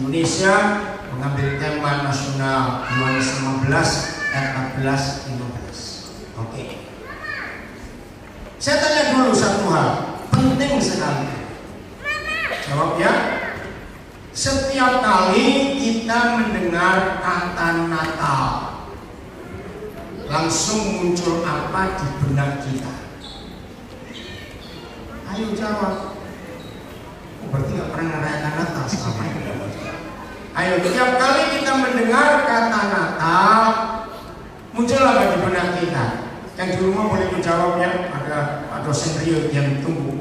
Indonesia mengambil tema nasional Yohanes 15 ayat 14 15. Oke. Saya tanya dulu satu hal, penting sekali. Jawab ya. Setiap kali kita mendengar kata Natal, langsung muncul apa di benak kita? Ayo jawab. Berarti nggak pernah merayakan Natal selama ini. Ayo, setiap kali kita mendengar kata Natal, muncul apa di benak kita? Yang di rumah boleh menjawab ya. Ada Pak dosen Rio yang tunggu.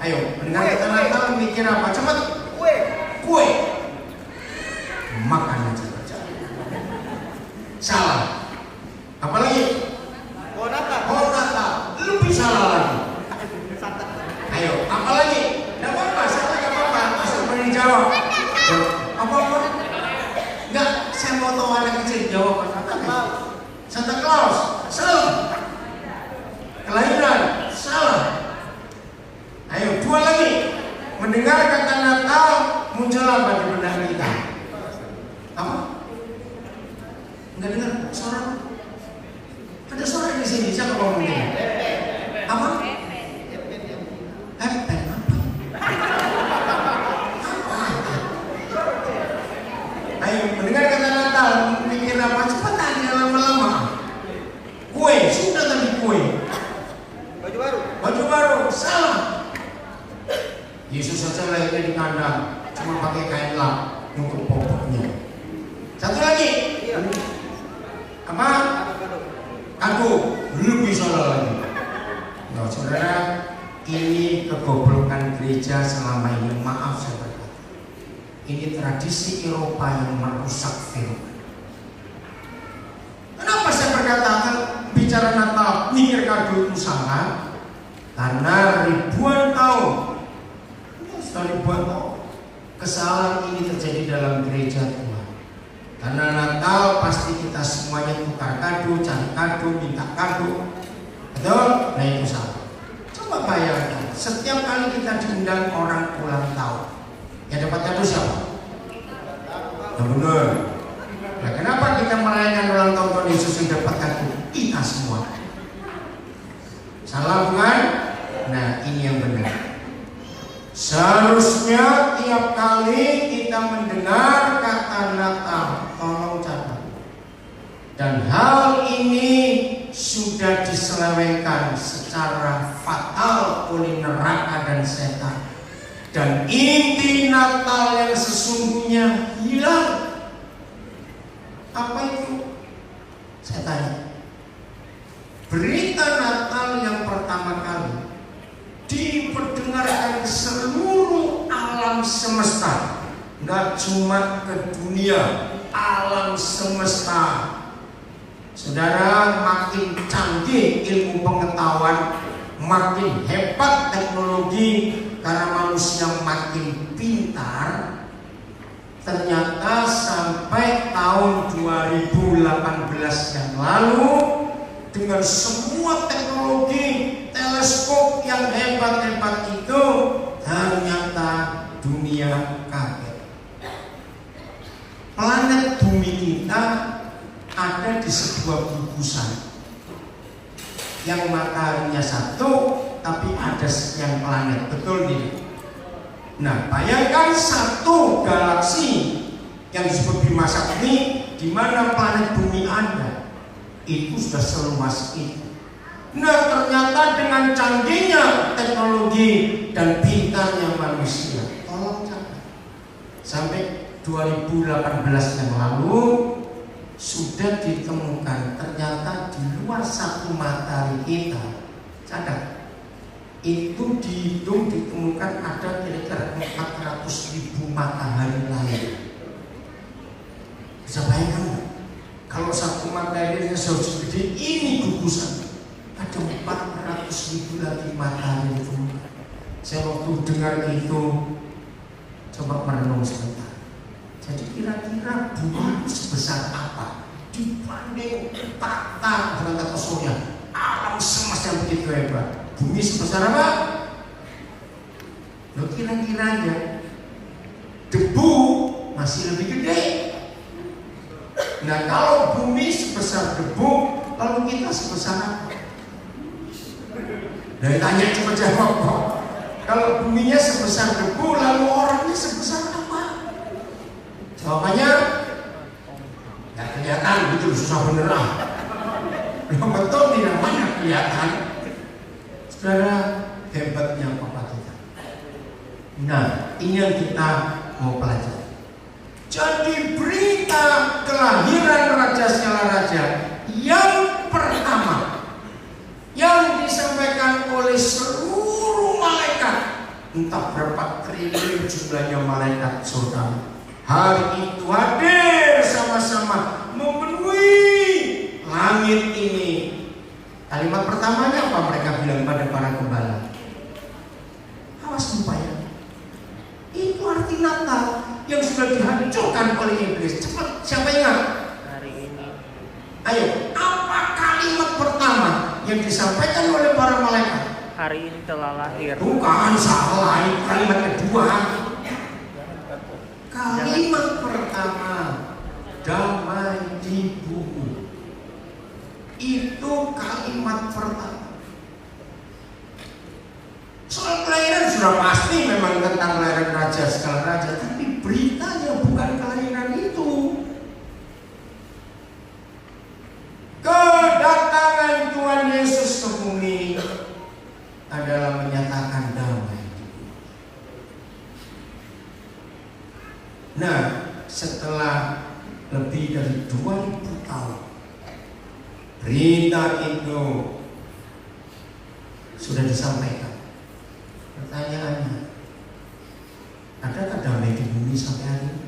Ayo, mendengar kata Natal mikir apa? Cepat. Kue. Makan aja. Salah. Apalagi? Oh Natal. Lebih salah lagi. Ayo, apalagi? Tidak apa-apa, salah tidak apa-apa. Asal berani jawab. Apa-apa? Enggak, saya mau tahu anak kecil jawab apa? Santa Claus. Salah. Kelahiran. Salah. Ayo, dua lagi. Mendengar kata Natal, muncul apa di benak kita? Apa? Enggak dengar suara? Ada suara di sini, siapa ngomongnya? Apa? Epen apa? Ayo, mendengar kata Natal, mikir apa? Cepetan, jangan lama-lama. Kue, sudah tadi kue. Baju baru, salah. Yesus saja lahirnya di kandang, cuma pakai kain lap untuk popoknya. Satu lagi. Apa? Kado, lebih salah lagi. Nah, saudara, ini kegoblokan gereja selama ini. Maaf saya berkata, ini tradisi Eropa yang merusak firman. Kenapa saya berkata bicara Natal mikir kado itu salah? Karena ribuan tahun kesalahan ini terjadi dalam gereja Tuhan. Karena Natal pasti kita semuanya tukar kado, cari kado, minta kado. Betul? Nah itu salah. Coba bayangkan, setiap kali kita diundang orang ulang tahun, yang dapat kado siapa? Nah, benar. Nah, kenapa kita merayakan ulang tahun Tuhan Yesus yang dapat kado? Kita semua. Salah bukan? Nah, ini yang benar. Seharusnya tiap kali kita mendengar kata Natal, tolong catat. Dan hal ini sudah diselewengkan secara fatal oleh neraka dan setan. Dan inti Natal yang sesungguhnya hilang. Apa itu? Saya tanya. Berita Natal yang pertama kali diperdengarkan ke seluruh alam semesta, nggak cuma ke dunia, alam semesta. Saudara, makin canggih ilmu pengetahuan, makin hebat teknologi, karena manusia makin pintar. Ternyata sampai tahun 2018 yang lalu, dengan semua teknologi teleskop yang hebat-hebat itu, ternyata dunia kaget. Planet bumi kita ada di sebuah gugusan yang mataharinya satu, tapi ada sekian planet. Betul nih? Nah, bayangkan satu galaksi yang disebut Bima Sakti, di mana planet bumi ada. Itu sudah seluas itu. Nah, ternyata dengan canggihnya teknologi dan pintarnya manusia, tolong catat, sampai 2018 yang lalu sudah ditemukan ternyata di luar satu matahari kita, catat, itu dihitung ditemukan ada kira-kira 400.000 matahari lain. Bisa bayangkan nggak? Kalau satu matahari segede ini gugusan, ada 400.000 lagi matahari itu. Saya waktu dengar itu coba merenung sebentar. Jadi kira-kira bumi sebesar apa dibanding tata surya, alam semesta yang begitu hebat? Bumi sebesar apa? Lo kira-kiranya debu masih Nah, kalau bumi sebesar debu, lalu kita sebesar apa? Dari tanya cuma jawab kok. Kalau buminya sebesar debu, lalu orangnya sebesar apa? Jawabannya nggak kelihatan, gitu susah beneran. Yang betul tidak banyak kelihatan. Saudara, hebatnya Papa kita. Nah, ini yang kita mau pelajari. Jadi berita kelahiran Raja segala raja yang pertama yang disampaikan oleh seluruh malaikat, entah berapa triliun jumlahnya malaikat surga, hari itu hadir sama-sama memenuhi langit ini. Kalimat pertamanya apa mereka bilang pada para gembala? Awas supaya itu arti Natal yang sudah dihancurkan oleh iblis. Cepat, siapa ingat? Hari ini. Ayo, apa kalimat pertama yang disampaikan oleh para malaikat? Hari ini telah lahir. Bukan, salah, itu kalimat kedua. Kalimat pertama, damai di bumi. Itu kalimat pertama. Soal kelahiran sudah pasti memang tentang kelahiran raja segala raja, tapi beritanya bukan kelahiran itu. Kedatangan Tuhan Yesus ke bumi adalah menyatakan damai. Nah, setelah lebih dari 2000 tahun berita itu sudah disampaikan. Pertanyaannya, adakah damai di bumi sampai hari ini?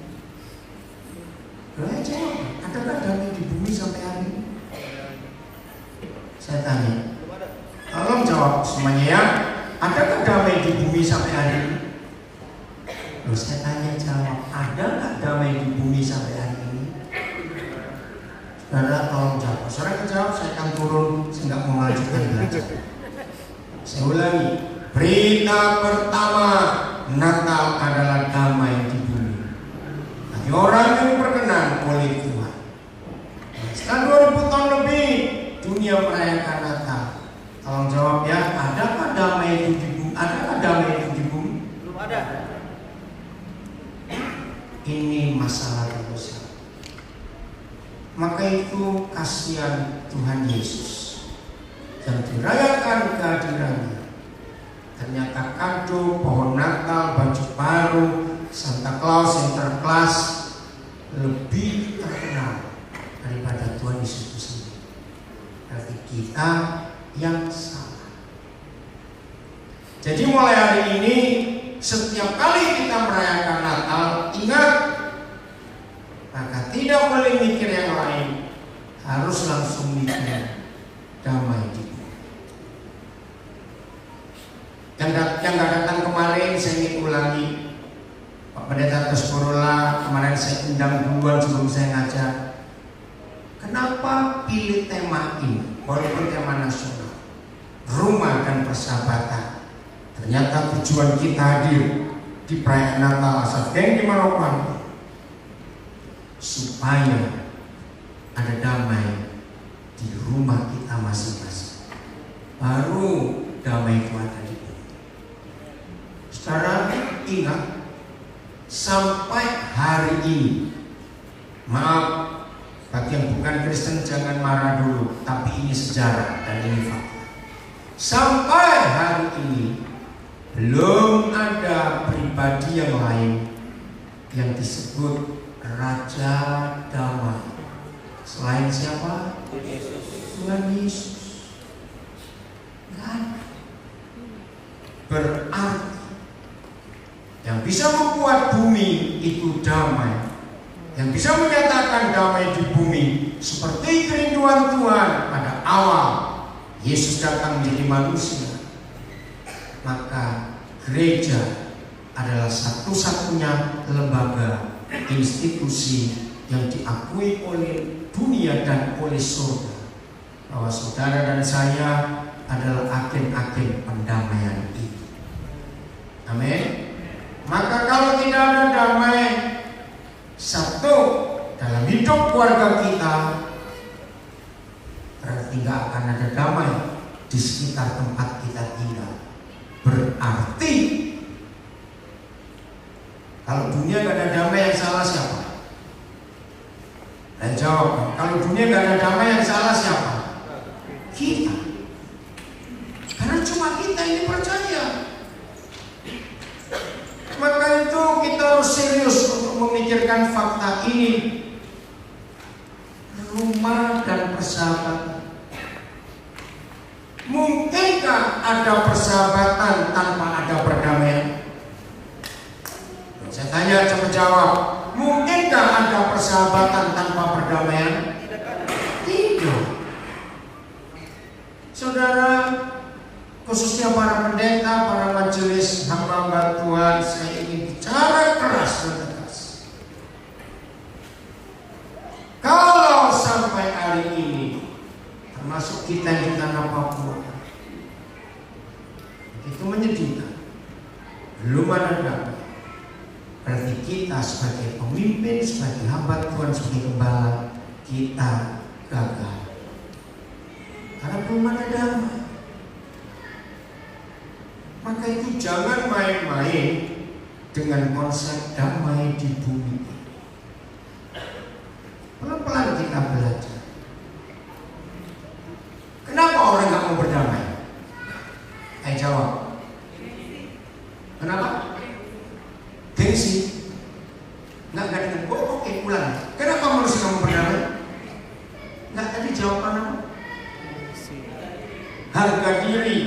Jawab, adakah damai di bumi sampai hari ini? Saya tanya, tolong jawab semuanya ya. Adakah damai di bumi sampai hari ini? Loh, saya tanya jawab, adakah damai di bumi sampai hari ini? Saudara tolong jawab. Saudara jawab, saya akan turun sehingga melanjutkan belajar. Saya ulangi, berita pertama Natal adalah damai di bumi bagi orang yang berkenan oleh Tuhan. Setelah 2000 tahun lebih dunia merayakan Natal. Tolong jawab ya, adakah damai itu di bumi? Adakah damai itu di bumi? Belum ada. Ini masalah besar. Maka itu kasihan Tuhan Yesus yang dirayakan kehadirannya. Ternyata kado, pohon Natal, baju baru, Santa Claus, Sinterklas lebih terkenal daripada Tuhan Yesus itu sendiri. Berarti kita yang salah. Jadi mulai hari ini, setiap kali kita merayakan Natal, ingat, maka tidak boleh mikir yang lain, harus langsung mikir damai di bumi. Yang gak datang kemarin saya ingin ulangi. Pak Pendeta Toskorola kemarin saya undang duluan sebelum saya ngajar. Kenapa pilih tema ini? Walaupun tema nasional, rumah dan persahabatan. Ternyata tujuan kita hadir di perayaan Natal Asal Geng di Marokan supaya ada damai di rumah kita masing-masing. Baru damai itu ada di bumi. Sekarang ingat, sampai hari ini, maaf bagi yang bukan Kristen jangan marah dulu, tapi ini sejarah dan ini fakta. Sampai hari ini belum ada pribadi yang lain yang disebut Raja Damai selain siapa? Tuhan Yesus. Kan? Berarti yang bisa membuat bumi itu damai, yang bisa menyatakan damai di bumi seperti kerinduan Tuhan pada awal Yesus datang menjadi manusia, maka gereja adalah satu-satunya lembaga institusi yang diakui oleh dunia dan oleh surga bahwa saudara dan saya adalah agen-agen pendamaian ini. Amin. Maka kalau tidak ada damai, satu, dalam hidup keluarga kita, berarti gak akan ada damai di sekitar tempat kita tinggal. Berarti kalau dunia gak ada damai, yang salah siapa? Dan jawab, kalau dunia gak ada damai, yang salah siapa? Kita. Karena cuma kita ini percaya. Maka itu kita harus serius untuk memikirkan fakta ini. Rumah dan persahabatan. Mungkinkah ada persahabatan tanpa ada perdamaian? Saya tanya, coba jawab. Mungkinkah ada persahabatan tanpa perdamaian? Tidak. Saudara, khususnya para pendeta, para majelis hamba Tuhan, saya ingin bicara keras dan tegas. Kalau sampai hari ini, termasuk kita di tanah Papua, begitu menyedihkan, belum ada damai, berarti kita sebagai pemimpin, sebagai hamba Tuhan, sebagai gembala, kita gagal. Karena belum ada damai. Maka itu jangan main-main dengan konsep damai di bumi. Pelan-pelan kita belajar. Kenapa orang gak mau berdamai? Ayo jawab. Kenapa? Gengsi. Nggak dengan oke ulang. Kenapa manusia gak mau berdamai? Nggak tadi jawaban apa? Harga diri.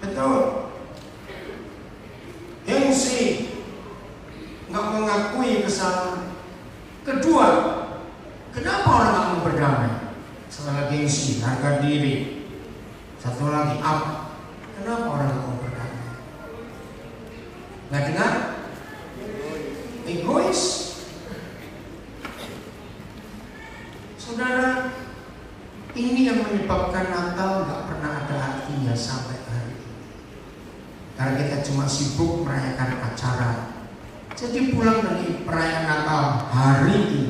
Betul. Gengsi. Nggak mengakui kesalahan. Kedua, kenapa orang gak mau berdamai? Salah gengsi, harga diri. Satu lagi apa? Kenapa orang gak mau berdamai? Nggak dengar? Egois. Saudara, ini yang menyebabkan Natal gak pernah ada artinya sampai hari ini. Karena kita cuma sibuk merayakan acara. Jadi pulang dari perayaan Natal hari ini,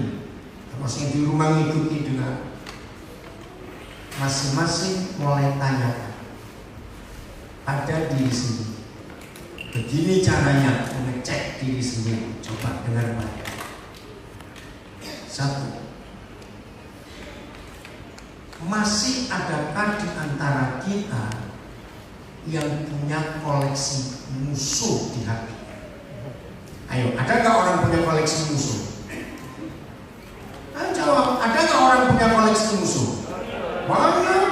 termasuk di rumah ngikuti dengan masing-masing mulai tanyakan pada diri sendiri. Begini caranya mengecek diri sendiri. Coba dengar baik. Satu, masih adakah di antara kita yang punya koleksi musuh di hati? Ayo, ada nggak orang punya koleksi musuh? Ayo jawab, ada nggak orang punya koleksi musuh? Banyak.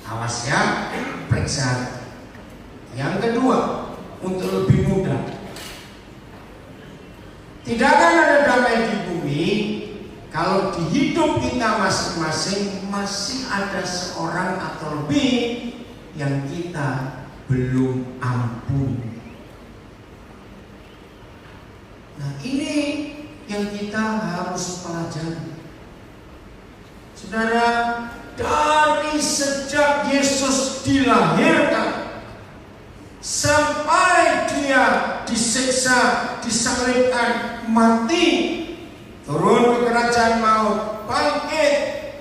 Awas ya, periksa. Yang kedua, untuk lebih mudah, tidak akan ada damai di bumi kalau di hidup kita masing-masing masih ada seorang atau lebih yang kita belum ampuni. Nah, ini yang kita harus pelajari. Saudara, dari sejak Yesus dilahirkan sampai dia disiksa, disalibkan, mati, turun ke kerajaan maut, bangkit,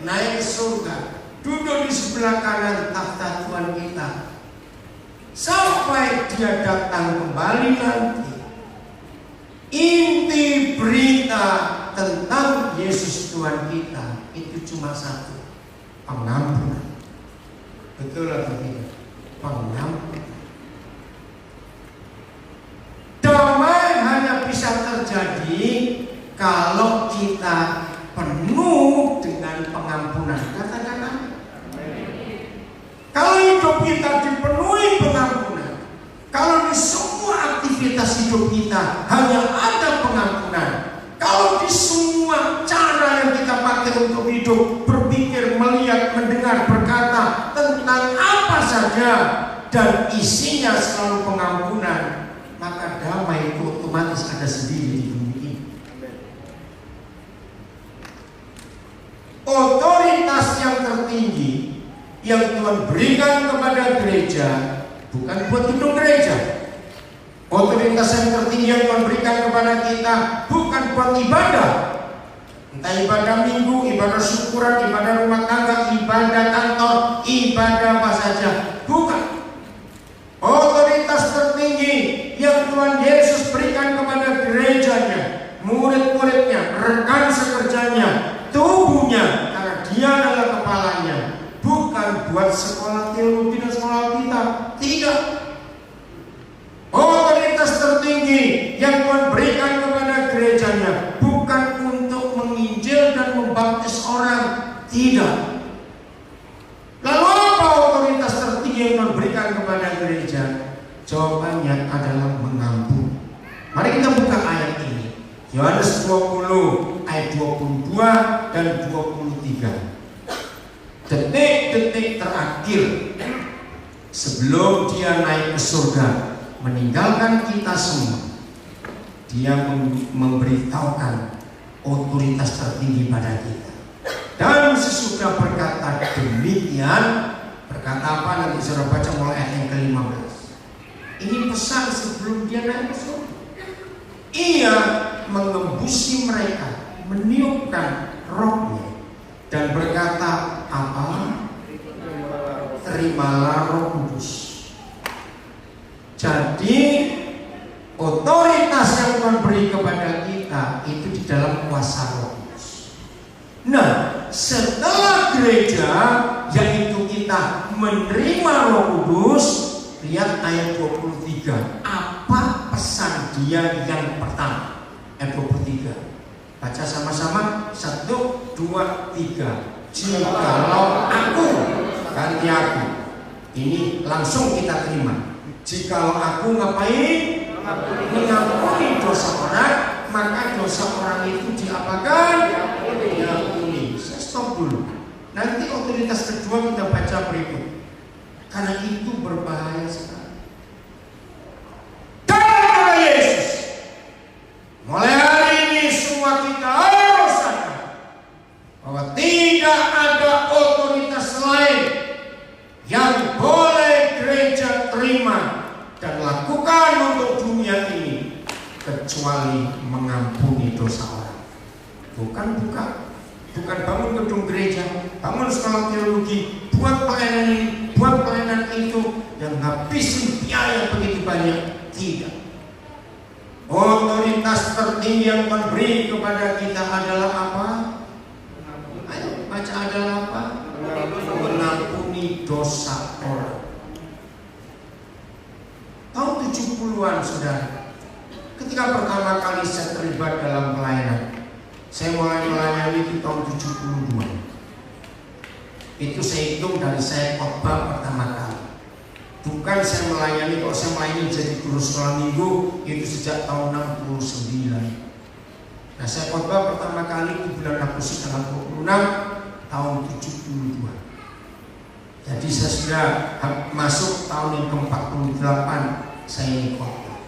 naik ke surga, duduk di sebelah kanan tahta Tuhan kita, sampai dia datang kembali nanti. Inti berita tentang Yesus Tuhan kita itu cuma satu: pengampunan. Betul atau tidak? Pengampunan. Damai hanya bisa terjadi kalau kita penuh dengan pengampunan. Katakan amin. Kalau hidup kita dipenuhi pengampunan, kalau di semua aktivitas hidup kita hanya ada pengampunan, kalau di semua cara yang kita pakai untuk hidup, berpikir, melihat, mendengar, berkata tentang apa saja dan isinya selalu pengampunan, maka damai itu otomatis ada sendiri di bumi ini. Otoritas yang tertinggi yang Tuhan berikan kepada gereja bukan buat gedung gereja. Otoritas yang tertinggi yang Tuhan berikan kepada kita bukan buat ibadah, Entah ibadah minggu, ibadah syukuran, ibadah rumah tangga, ibadah kantor, ibadah apa saja. Bukan. Otoritas tertinggi yang Tuhan Yesus berikan kepada gerejanya, murid-muridnya, rekan sekerjanya, tubuhnya, karena dia adalah kepalanya. Bukan buat sekolah teologi dan sekolah kita. Tidak. Otoritas tertinggi yang Tuhan berikan kepada gerejanya bukan untuk menginjil dan membaptis orang. Tidak. Lalu apa otoritas tertinggi yang Tuhan berikan kepada gereja? Jawabannya adalah mengampuni. Mari kita buka ayat ini. Yohanes 20 ayat 22 dan 23. Detik-detik terakhir sebelum dia naik ke surga, meninggalkan kita semua, dia memberitahukan otoritas tertinggi pada kita. Dan sesudah berkata demikian, berkata apa? Nanti saudara baca mulai ayat yang ke-15. Ini pesan sebelum dia naik ke surga. Ia mengembusi mereka, meniupkan rohnya, dan berkata apa? Terimalah Roh Kudus. Jadi otoritas yang Tuhan beri kepada kita itu di dalam kuasa Roh Kudus. Nah, setelah gereja, yaitu kita menerima Roh Kudus, lihat ayat 23. Apa pesan dia yang pertama? Ayat 23. Baca sama-sama. 1, 2, 3. Jikalau aku, ganti aku. Ini langsung kita terima. Jikalau aku ngapain? Mengampuni dosa orang, maka dosa orang itu diapakan? Diampuni. Saya stop dulu. Nanti otoritas kedua kita baca berikut. Karena itu berbahaya sekali. Karena Yesus, mulai hari ini semua kita harus sadar bahwa tidak ada otoritas lain yang boleh gereja terima dan lakukan untuk dunia ini kecuali mengampuni dosa orang. Bukan bangun gedung gereja, bangun sekolah teologi, buat pelayanan ini, buat pelayanan itu yang ngabisin biaya begitu banyak. Tidak. Otoritas tertinggi yang Tuhan beri kepada kita adalah apa? Ayo baca, adalah apa? Mengampuni dosa orang. Tahun 70-an saudara, ketika pertama kali saya terlibat dalam pelayanan, saya mulai melayani di tahun 72. Itu saya hitung dari saya khotbah pertama kali. Bukan saya melayani, kalau saya melayani jadi guru sekolah minggu itu sejak tahun 69. Nah, saya khotbah pertama kali di bulan Agustus tanggal 26 tahun 72. Jadi saya sudah masuk tahun yang ke-48 saya ini khotbah.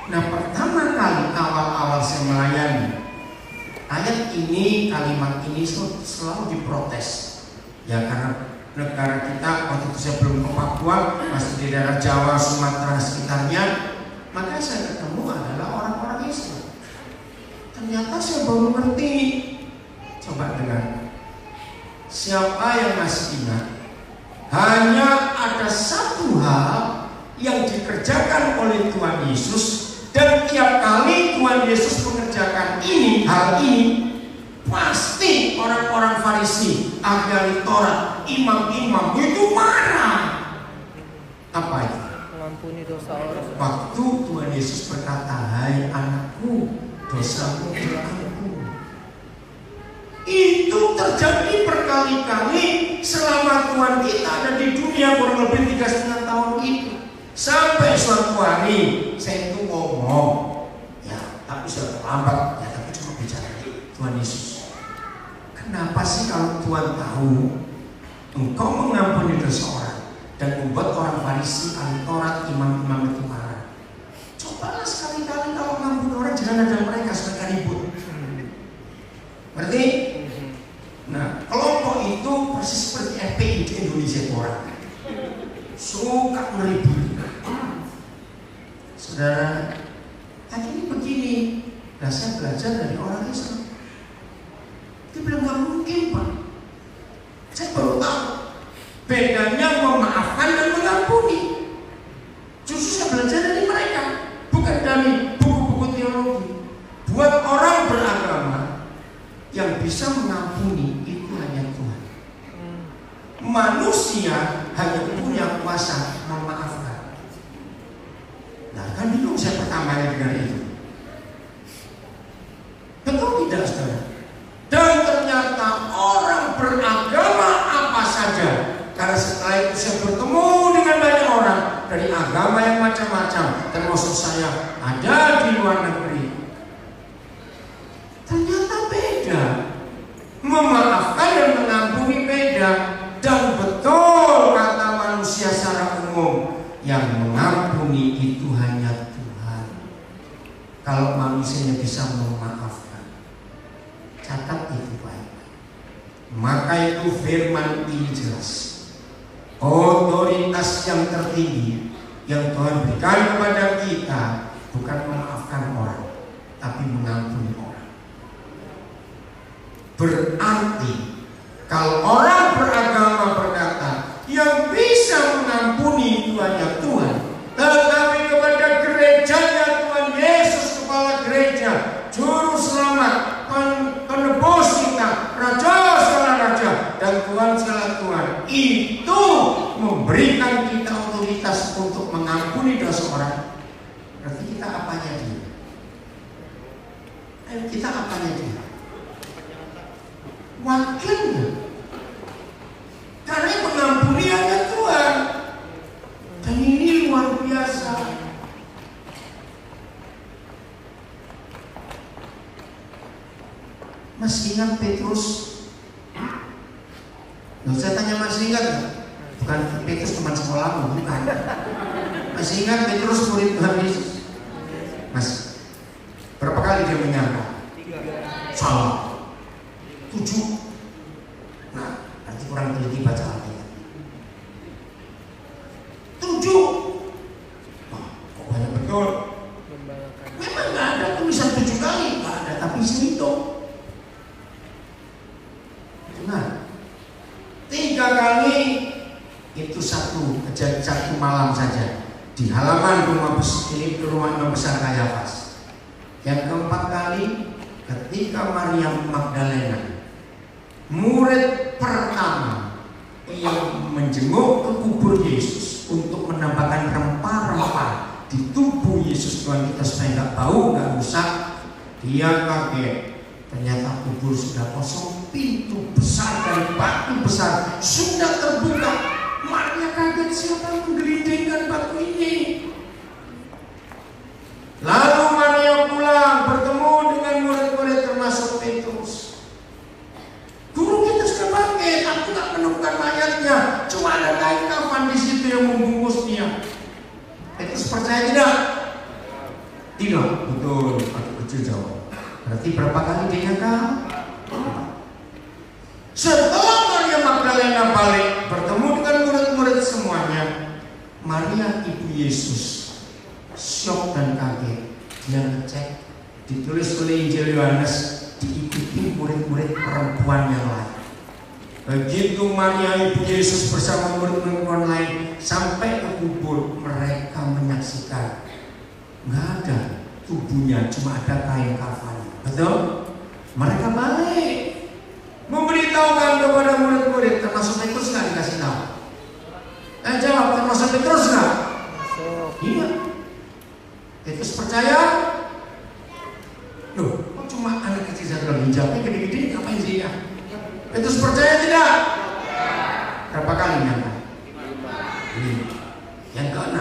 Nah, pertama kali awal-awal saya melayani, ayat ini, kalimat ini selalu diprotes. Ya, karena negara kita waktu itu saya belum ke Papua, masih di daerah Jawa, Sumatera sekitarnya, maka saya ketemu adalah orang-orang Islam. Ternyata saya baru ngerti. Coba dengar. Siapa yang masih ingat? Hanya ada satu hal yang dikerjakan oleh Tuhan Yesus, dan tiap kali Tuhan Yesus mengerjakan hal ini, pasti orang-orang Farisi, ahli Taurat, imam-imam itu marah. Apa itu? Mengampuni dosa orang. Waktu Tuhan Yesus berkata, hai anakku, dosamu diampuni. Itu terjadi berkali-kali selama Tuhan kita ada di dunia, kurang lebih 3,5 tahun itu. Sampai suatu hari saya itu ngomong, ya tapi sudah terlambat, ya tapi cuma bicara Tuhan Yesus. Kenapa sih kalau Tuhan tahu Engkau mengampuni dosa orang dan membuat orang Farisi, ahli Taurat, imam-imam itu marah? Cobalah sekali-kali kalau mengampuni orang jangan ada mereka supaya ribut. Berarti, nah kelompok itu persis seperti FPI di Indonesia orang, suka meribut. Saudara, tadi ini begini. Nah, saya belajar dari orang Islam. Dia bilang nggak mungkin Pak. Saya baru tahu bedanya memaafkan dan mengampuni. Justru saya belajar dari mereka, bukan dari buku-buku teologi. Buat orang beragama yang bisa mengampuni itu hanya Tuhan. Manusia hanya punya kuasa memaafkan. Nah kan bingung saya pertama kali dengar itu. Betul tidak saudara? Dan ternyata orang beragama apa saja, karena setelah itu saya bertemu dengan banyak orang dari agama yang macam-macam, termasuk saya ada di luar negeri. Ternyata beda. Memaafkan dan mengampuni beda. Dan betul kata manusia secara umum, yang mengampuni itu hanya Tuhan. Kalau manusianya bisa memaafkan, catat itu baik. Maka itu firman ini jelas. Otoritas yang tertinggi yang Tuhan berikan kepada kita bukan memaafkan orang, tapi mengampuni orang. Berarti kalau orang beragama berkata yang bisa mengampuni itu hanya Tuhan, tetapi kepada gerejanya Tuhan Yesus kepala gereja, juru selamat, penebus kita, raja segala raja dan Tuhan segala Tuhan, itu memberikan kita otoritas untuk mengampuni dosa orang. Berarti kita apanya dia? Kita apanya dia? Wakilnya. Karena mengampuni hanya Tuhan. Dan ini luar biasa. Masih ingat Petrus? Loh, saya tanya masih ingat gak? Bukan Petrus teman sekolahmu, bukan. Masih ingat Petrus murid Tuhan Yesus? Mas, berapa kali dia menyangka? Salah. 7. Nah, nanti kurang teliti baca Alkitab. 7. Wah, kok banyak betul? Memang nggak ada tulisan 7 kali, nggak ada, tapi segitu. Nah, 3 kali itu satu malam saja di halaman rumah besar Kayafas. Yang keempat kali ketika Maria Magdalena, murid pertama yang menjenguk ke kubur Yesus untuk menambahkan rempah-rempah di tubuh Yesus Tuhan kita supaya nggak bau, nggak rusak, dia kaget. Ternyata kubur sudah kosong, pintu besar dari batu besar sudah terbuka. Maria kaget, siapa yang menggelindingkan batu ini? Lalu Maria pulang bertemu dengan murid-murid termasuk Petrus. Guru kita sudah bangkit, aku tak menemukan mayatnya, cuma ada kain kafan di situ yang membungkus dia. Petrus percaya tidak? Tidak, betul. Aku kecil jawab. Berarti berapa kali dia nyangka? Setelah Maria Magdalena balik bertemu dengan murid-murid semuanya, Maria ibu Yesus syok dan kaget. Dia ngecek, ditulis oleh Injil Yohanes, diikuti murid-murid perempuan yang lain. Begitu Maria ibu Yesus bersama murid-murid lain sampai ke kubur, mereka menyaksikan nggak ada tubuhnya, cuma ada kain kafan. Betul? Mereka balik memberitahukan kepada murid-murid, termasuk Petrus nggak dikasih tahu? Jawab, termasuk Petrus nggak? Iya. Petrus percaya? Loh, kok cuma anak kecil satu lagi jawabnya gede-gede, ngapain sih ya? Petrus percaya tidak? Berapa kali nyangka? 5. Yang ke-6.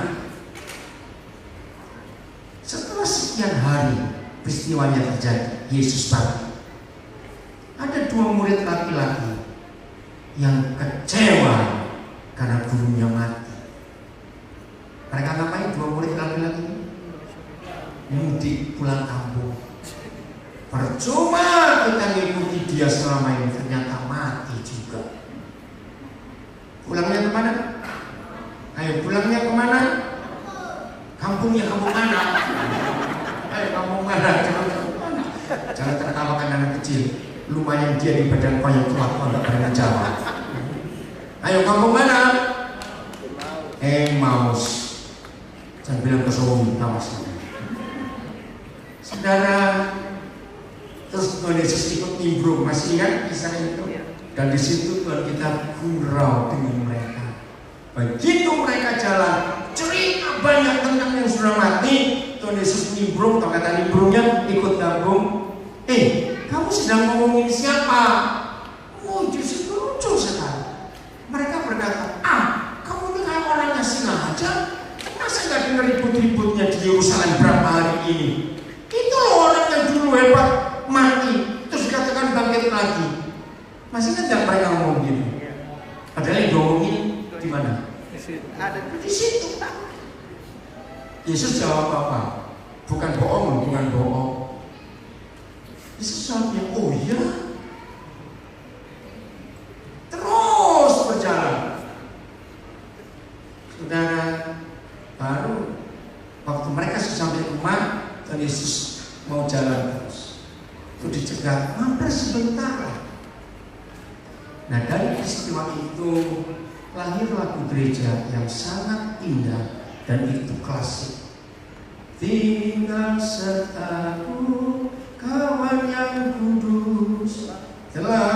Setelah sekian hari peristiwanya terjadi, Yesus balik. Ada 2 murid laki-laki yang kecewa karena gurunya mati. Mereka ngapain 2 murid laki-laki? Mudik pulang kampung. Percuma kita ngikuti dia selama ini, ternyata mati juga. Pulangnya kemana? Ayo pulangnya kemana? Kampungnya kampung mana? Ayo kampung mana? Jangan tertawakan anak kecil. lumayan dia di badan kau yang kuat, kau nggak pernah jawab. Ayo kampung mana? Emmaus. Jangan bilang ke Sowi, awas. Saudara, terus Tuhan Yesus ikut nimbrung, masih ingat kisah itu? Dan di situ Tuhan kita gurau dengan mereka. Begitu mereka jalan, cerita banyak tentang yang sudah mati. Tuhan Yesus nimbrung, atau kata nimbrungnya ikut gabung. Kamu sedang ngomongin siapa? Oh, justru lucu sekali. Mereka berkata, kamu ini kayak orang ngasih aja. Masa nggak dengar ribut-ributnya di Yerusalem berapa hari ini? Itu loh orang yang dulu hebat mati, terus dikatakan bangkit lagi. Masih nggak mereka ngomong gitu? Padahal yang ngomongin di mana? Ada di situ. Yesus jawab apa? Bukan bohong, bukan bohong. Yesus jawabnya, oh iya. Terus berjalan. Saudara, baru waktu mereka sudah sampai rumah, dan Yesus mau jalan terus. Itu dicegat, mampir sebentar. Nah, dari peristiwa itu lahirlah gereja yang sangat indah dan itu klasik. Tinggal sertaku, kawan yang kudus, telah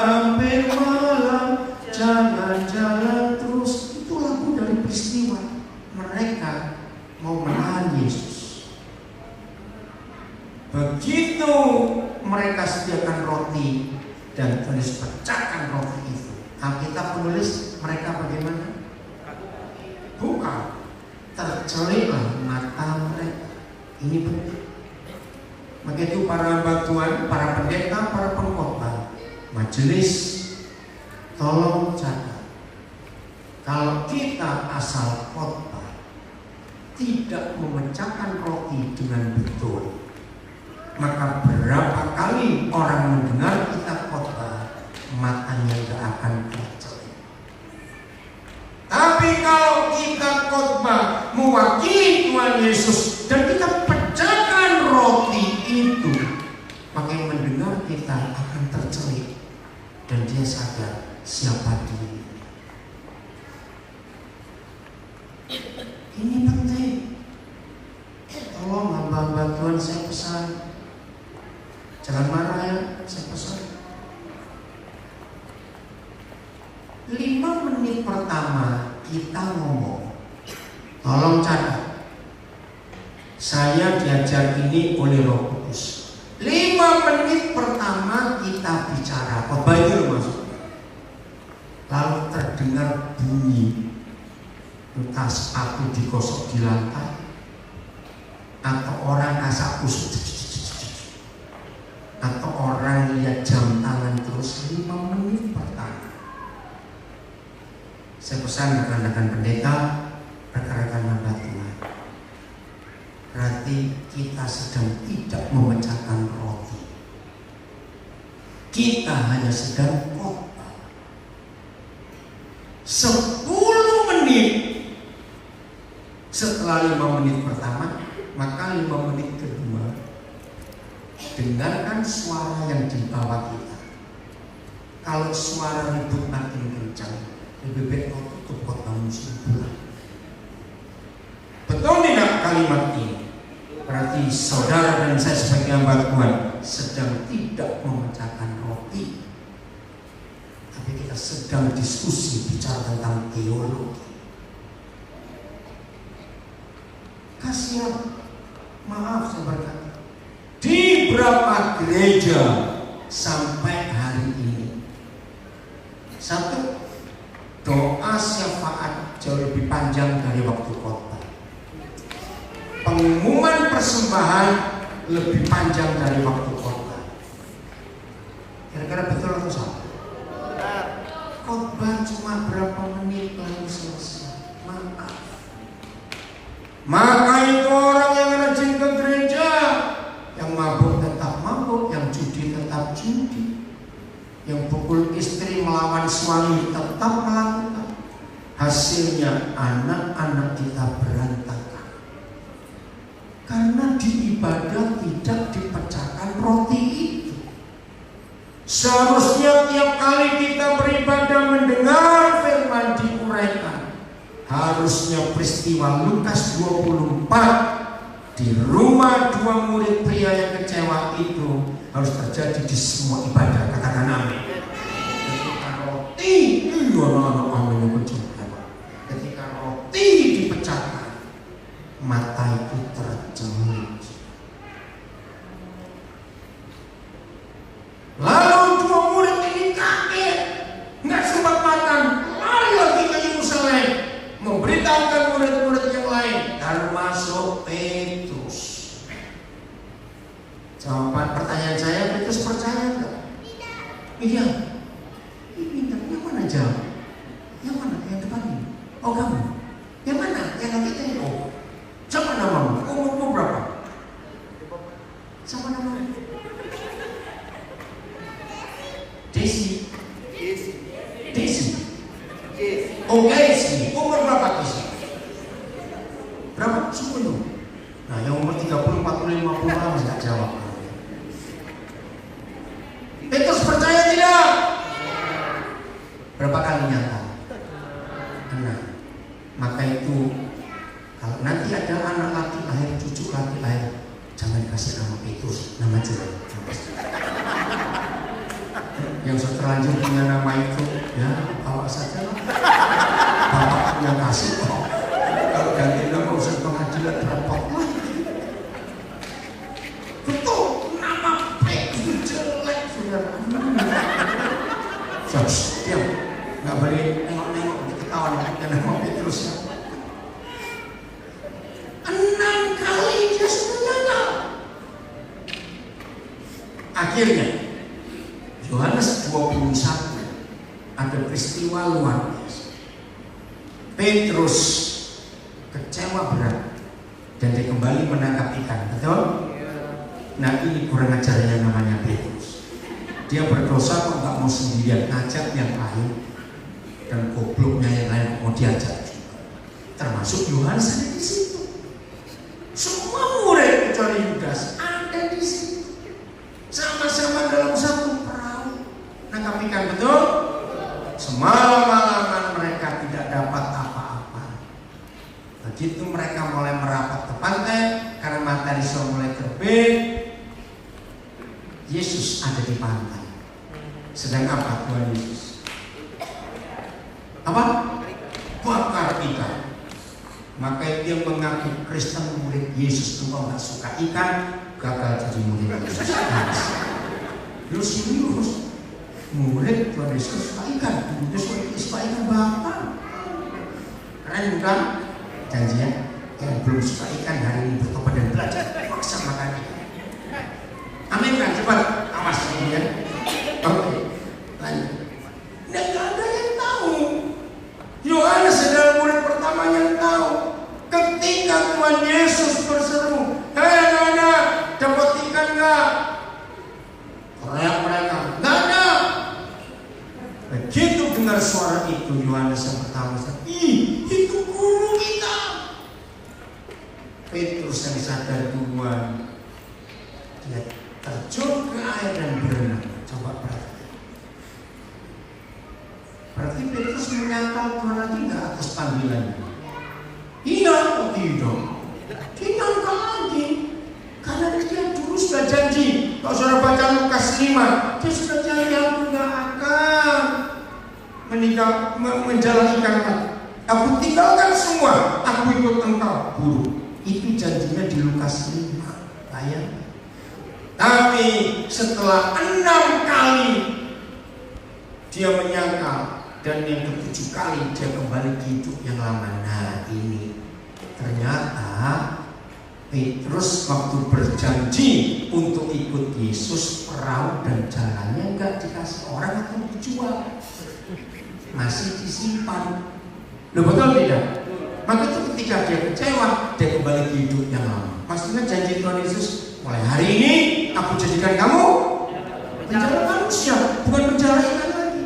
hampir malam, jangan jalan terus. Itu lagu dari peristiwa mereka mau menahan Yesus. Begitu mereka sediakan roti dan tulis pecahkan roti itu, Alkitab menulis mereka bagaimana? Bukan, terceliklah mata mereka. Ini penting. Maka itu para hamba Tuhan, para pendeta, para pengkhotbah, majelis, tolong catat. Kalau kita asal khotbah, tidak memecahkan roti dengan betul, maka berapa kali orang mendengar kita khotbah, matanya tidak akan tercelik. Tapi kalau kita khotbah mewakili Tuhan Yesus dan kita pecahkan roti itu, maka yang mendengar kita akan tercelik dan dia sadar siapa diri. Ini penting. Tolong hamba-hamba Tuhan, saya pesan, jangan marah ya, saya pesan. 5 menit pertama kita ngomong, tolong catat. Saya diajar ini oleh Roh Kudus. 5 menit pertama kita bicara, khotbah itu maksudnya. Lalu terdengar bunyi, entah sepatu digosok di lantai, atau orang kasak kusuk, atau orang lihat jam tangan terus. 5 menit pertama. Saya pesan rekan-rekan pendeta, rekan-rekan hamba Tuhan, berarti kita sedang tidak memecahkan roti. Kita hanya sedang khotbah. 10 menit setelah 5 menit pertama, maka 5 menit kedua, dengarkan suara yang dibawa kita. Kalau suara ribut makin kencang, lebih baik kau tutup khotbahmu sebulan. Betul tidak kalimat ini? Berarti saudara dan saya sebagai hamba Tuhan sedang tidak memecahkan roti, tapi kita sedang diskusi bicara tentang teologi. Kasihan, maaf saya berkata, di beberapa gereja sampai hari ini, satu, doa syafaat jauh lebih panjang dari waktu khotbah. Pengumuman persembahan lebih panjang dari waktu khotbah. Kira-kira betul atau salah? Khotbah cuma berapa menit lalu selesai. Maaf. Maka itu orang yang rajin ke gereja, yang mabuk tetap mabuk, yang judi tetap judi, yang pukul istri melawan suami tetap melakukan. Hasilnya anak-anak kita berantakan. Karena di ibadah tidak dipecahkan roti itu. Seharusnya tiap kali kita beribadah mendengar firman diuraikan. Harusnya peristiwa Lukas 24 di rumah dua murid pria yang kecewa itu harus terjadi di semua ibadah. Katakan amin. Ketika roti, ketika roti dipecahkan, mata itu tercemit. Lalu dua murid ini kaget, nggak sempat makan, lari lagi ke Yerusalem, memberitahukan murid-murid yang lain, termasuk Petrus. Jawaban pertanyaan saya, Petrus percaya nggak? Iya. Pintar, yang mana jawab? Yang mana? Yang depan ini? Oh kamu. Yang mana? Yang lagi tanya. Oh, siapa namamu? Umurmu berapa? Siapa namamu? Desi. Oh Desi. Umur berapa Desi? Berapa? 10. Nah yang umur 30, 40, 50 masih nggak jawab. Petrus percaya tidak? Berapa kali nyata? 6. Maka itu kalau nanti ada anak laki lahir, cucu laki lahir, jangan kasih nama Petrus, nama jelek. Yang terlanjur punya nama itu, ya bawa saja lah. Bapak yang kasih kok. Kalau ganti nama urusan pengadilan repot lah. Betul, nama Petrus jelek, saudara. Diam, nggak boleh nengok-nengok ketahuan dengan nama Petrus. 6 kali dia sudah gagal. Akhirnya Yohanes 21 ada peristiwa luar biasa. Petrus kecewa berat dan dia kembali menangkap ikan, betul? Nah ini kurang ajar yang namanya Petrus. Dia berdosa kok nggak mau sendirian, ngajak yang lain, dan gobloknya yang lain mau diajak juga. Termasuk Yohanes ada di situ. Semua murid kecuali Yudas ada di situ. Sama-sama dalam satu perahu nangkap ikan, betul? Semalam-malaman mereka tidak dapat apa-apa. Begitu mereka mulai merapat ke pantai karena matahari sudah mulai terbit, Yesus ada di pantai. Sedang apa Tuhan Yesus? Apa? Bakar ikan. Maka dia mengaku Kristen murid Yesus. Tuh kalau nggak suka ikan, gagal jadi murid Yesus. Lu serius? Murid Tuhan Yesus suka ikan. Yesus suka ikan Bapak. Keren bukan? Janjian yang belum suka ikan hari ini bertobat dan belajar paksa makan ikan. Amin kan? Cepat awas ya. Oke, lanjut. Nggak ada yang tahu. Yohanes adalah murid pertama yang tahu. Ketika Tuhan Yesus berseru, hei anak-anak, dapat ikan nggak? Teriak mereka, nggak ada. Begitu dengar suara itu, Yohanes yang pertama, ih, itu guru kita. Petrus yang sadar duluan, dia terjun ke air dan berenang. Coba perhatikan. Berarti Petrus menyangkal Tuhan lagi nggak atas panggilannya? Iya atau tidak? Dia nyangkal lagi. Karena dia dulu sudah janji. Kalau saudara baca Lukas 5, dia sudah janji aku nggak akan menjalankan lagi. Aku tinggalkan semua, aku ikut engkau, guru. Itu janjinya di Lukas 5. Bayang. Tapi setelah 6 kali dia menyangkal, dan yang ke-7 kali dia kembali ke hidup yang lama. Nah ini ternyata Petrus waktu berjanji untuk ikut Yesus, perahu dan jalannya enggak dikasih orang atau dijual, masih disimpan. Loh betul tidak? Maka itu ketika dia kecewa, dia kembali ke hidup yang lama. Maksudnya janji Tuhan Yesus, mulai hari ini aku jadikan kamu penjara manusia, bukan penjara ikan lagi.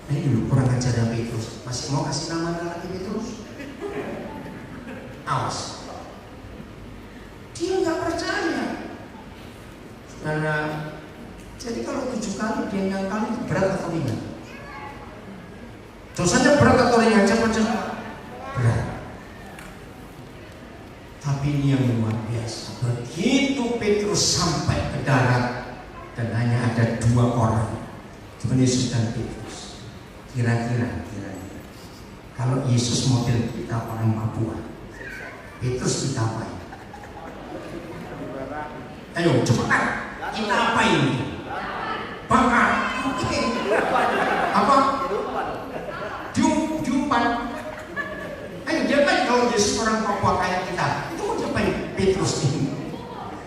Nah ini dulu kurang ajar Petrus. Masih mau kasih nama lagi Petrus? Awas. Dia nggak percaya. Karena jadi kalau 7 kali dia nyangkal itu berat atau ringan? Dosanya berat atau ringan? Cepat-cepat. Berat. Tapi ini yang luar biasa. Begitu Petrus sampai ke darat dan hanya ada 2 orang, Tuhan Yesus dan Petrus. Kira-kira kalau Yesus model kita orang Papua, Petrus kita apa? Ayo cepetan, kita apa ini? Bakar. Oke. Apa? Diumpan. Ayo diapain kalau Yesus orang Papua kayak kita? Itu mau diapain Petrus ini?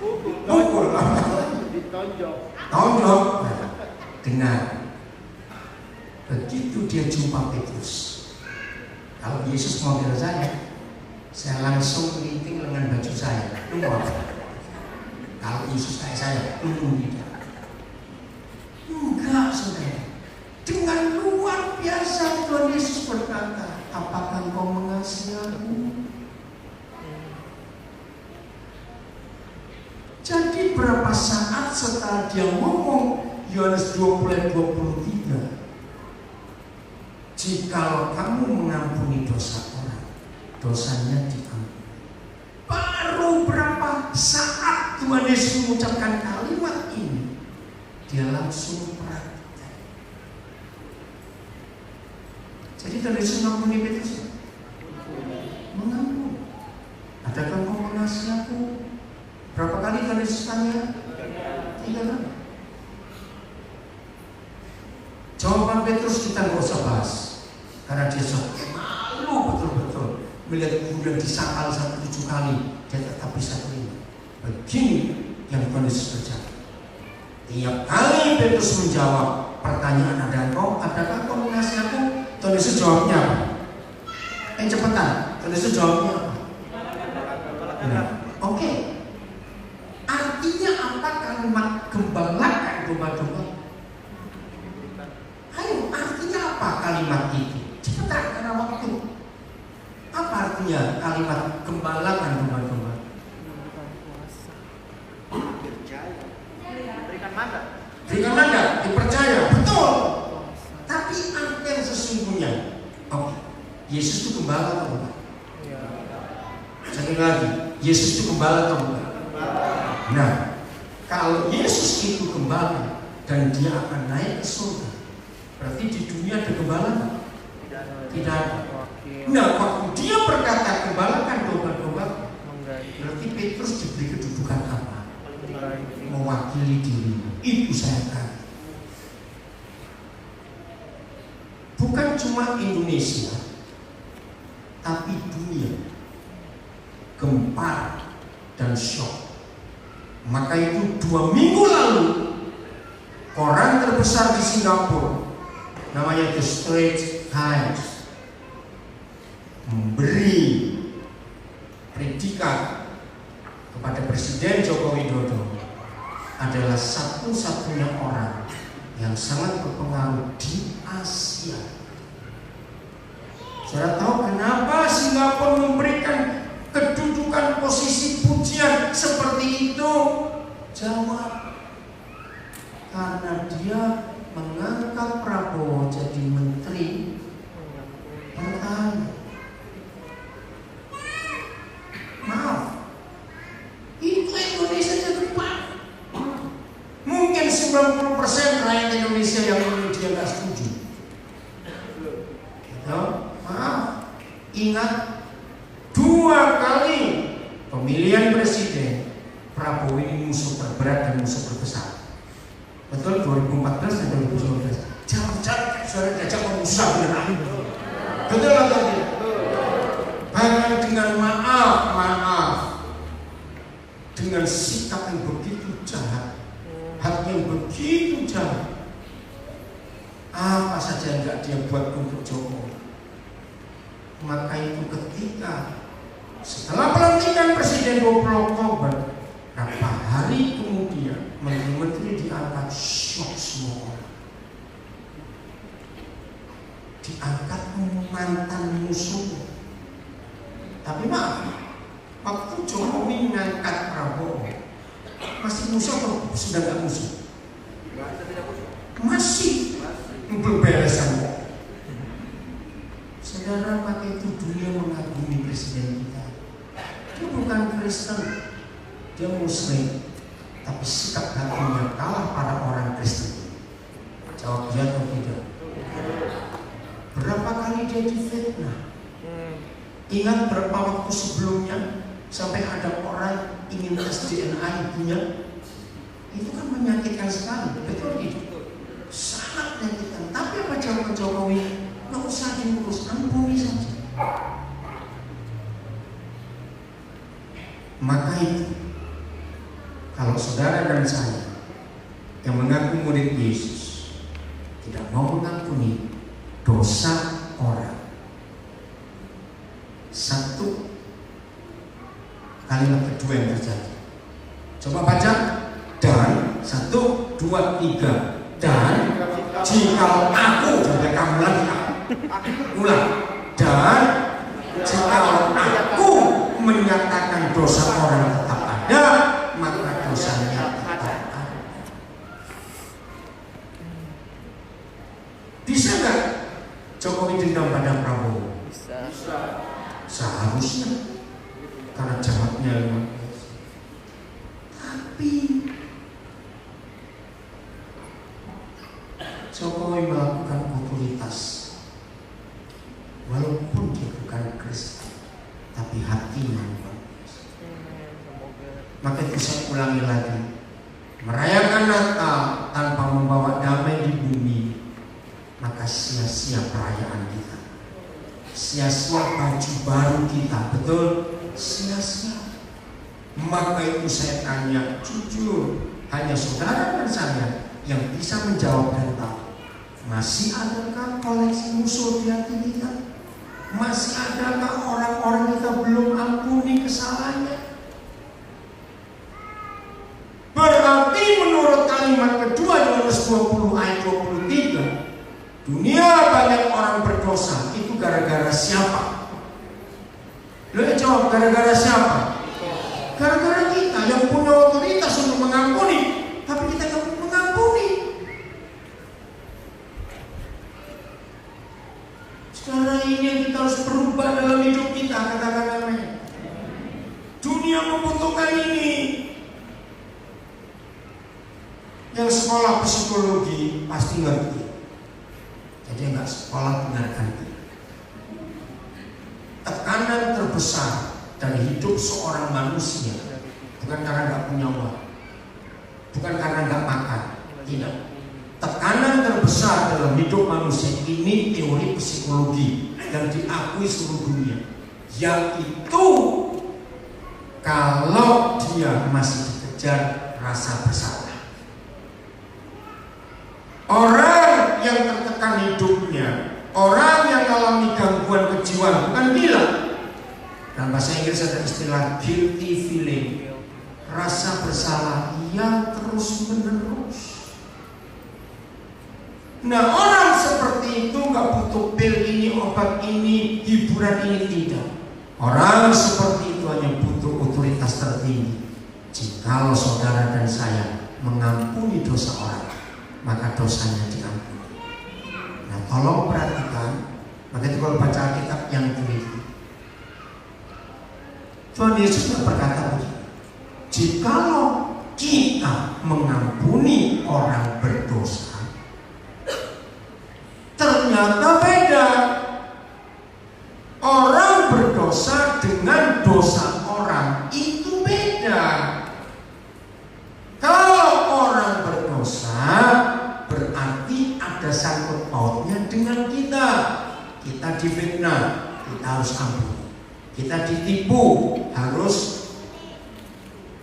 Pukul. Tonjok. Dengar. Begitu dia jumpa Petrus, kalau Yesus model saya langsung keriting lengan baju saya. Lu mau apa? Kalau Yesus kayak saya, tidak. Enggak, saudara. Dengan luar biasa Tuhan Yesus berkata, apakah engkau mengasihi aku? Jadi berapa saat setelah dia ngomong Yohanes 20:23, jikalau kamu mengampuni dosa orang, dosanya diampuni. Baru berapa saat Tuhan Yesus mengucapkan kalimat ini, dia langsung praktek. Jadi Tuhan Yesus mengampuni Petrus, mengampuni. Adakah engkau mengasihi aku? Berapa kali Tuhan Yesus tanya? 3 kali. Jawaban Petrus kita nggak usah bahas, karena dia sangat malu betul-betul melihat kemudian disangkal 7 kali, dia tetap bisa terima. Begini yang Tuhan Yesus kerjakan. Tiap kali Petrus menjawab pertanyaan adakah kau mengasihi aku? Tuhan Yesus jawabnya apa? Cepetan, Tuhan Yesus jawabnya apa? Oke. Artinya apa kalimat gembalakan domba-domba? Ayo, artinya apa kalimat itu? Cepetan karena waktu. Apa artinya kalimat gembalakan domba-domba? Berikan mandat, dipercaya, betul. Tapi apa yang sesungguhnya? Oke, Yesus itu gembala atau bukan? Sekali lagi, Yesus itu gembala atau bukan? Nah, kalau Yesus itu gembala dan dia akan naik ke surga, berarti di dunia ada gembala? Tidak ada. Nah, waktu dia berkata gembalakan domba-domba, berarti Petrus diberi kedudukan apa? Mewakili diri. Itu saya kata. Bukan cuma Indonesia, tapi dunia gempar dan shock. Maka itu 2 minggu lalu, koran terbesar di Singapura, namanya The Straits Times, memberi predikat kepada Presiden Joko Widodo adalah satu-satunya orang yang sangat berpengaruh di Asia. Saudara tahu kenapa Singapura memberikan kedudukan posisi pujian seperti itu? Jawab, karena dia mengangkat Prabowo jadi menteri pertahanan. Maaf, itu Indonesia jadi depan. Mungkin 90% rakyat Indonesia yang ini dia nggak setuju. Gitu? Maaf, ingat 2 kali pemilihan presiden Prabowo ini musuh terberat dan musuh terbesar. Betul, 2014 dan 2019. Jangan suara diajak memusuh beneran. Betul atau tidak? Bahkan dengan maaf, dengan sikap yang begitu jahat, hati yang begitu jahat, apa saja yang enggak dia buat untuk Jokowi. Maka itu ketika setelah pelantikan Presiden 20 Oktober, berapa hari kemudian menteri-menteri diangkat, shock semua orang. Diangkat mantan musuh. Tapi maaf, waktu Jokowi mengangkat Prabowo, masih musuh atau sudah nggak musuh? beberes semua. Saudara, maka itu dunia mengagumi presiden kita. Dia bukan Kristen, dia Muslim, tapi sikap hatinya kalah pada orang Kristen. Jawab ya atau tidak? Berapa kali dia difitnah? Ingat berapa waktu sebelumnya sampai ada orang ingin tes DNA ibunya? Itu kan menyakitkan sekali, betul tidak? Sangat menyakitkan. Tapi apa jawaban Jokowi? Nggak usah diurus, ampuni saja. Maka itu, kalau saudara dan saya yang mengaku murid Yesus tidak mau mengampuni dosa orang, satu kalimat kedua yang terjadi. Coba baca. Dan 1, 2, 3. Dan jika aku, sampai kamu lagi ulang. Dan jika aku menyatakan dosa orang tetap ada, maka dosanya tetap ada. Bisa nggak Jokowi dendam pada Prabowo? Bisa. Seharusnya, karena jahatnya. Tapi Jokowi melakukan otoritas, walaupun dia bukan Kristen, tapi hatinya bagus. Maka itu saya ulangi lagi, merayakan Natal tanpa membawa damai di bumi, maka sia-sia perayaan kita, sia-sia baju baru kita, betul? Sia-sia. Maka itu saya tanya jujur, hanya saudara dan saya yang bisa menjawab dan tahu. Masih adakah koleksi musuh di hati kita? Masih adakah orang-orang kita belum ampuni kesalahannya? Berarti menurut kalimat kedua Yohanes 20 ayat 23, dunia banyak orang berdosa. Itu gara-gara siapa? Lo jawab, gara-gara siapa? Gara-gara kita yang punya otoritas untuk mengampuni, tapi kita nggak mengampuni. Sekarang ini yang kita harus berubah dalam hidup kita, katakan amin. Dunia membutuhkan ini. Yang sekolah psikologi pasti ngerti. Jadi nggak sekolah dengarkan. Tekanan terbesar dari hidup seorang manusia bukan karena nggak punya uang, bukan karena nggak makan, tidak. Tekanan terbesar dalam hidup manusia ini teori psikologi yang diakui seluruh dunia, yaitu kalau dia masih dikejar rasa bersalah. Orang yang tertekan hidupnya, orang yang mengalami gangguan kejiwaan, bukan gila. Dalam bahasa Inggris ada istilah guilty feeling, rasa bersalah yang terus menerus. Nah, orang seperti itu nggak butuh pil ini, obat ini, hiburan ini, tidak. Orang seperti itu hanya butuh otoritas tertinggi. Jikalau saudara dan saya mengampuni dosa orang, maka dosanya diampuni. Nah, tolong perhatikan, maka itu kalau baca Alkitab yang teliti. Tuhan Yesus tidak berkata begini, jikalau kita mengampuni orang berdosa, ternyata beda. Orang berdosa dengan dosa orang itu beda. Kalau orang berdosa berarti ada sangkut pautnya dengan kita. Kita difitnah, kita harus ampuni. Kita ditipu, harus.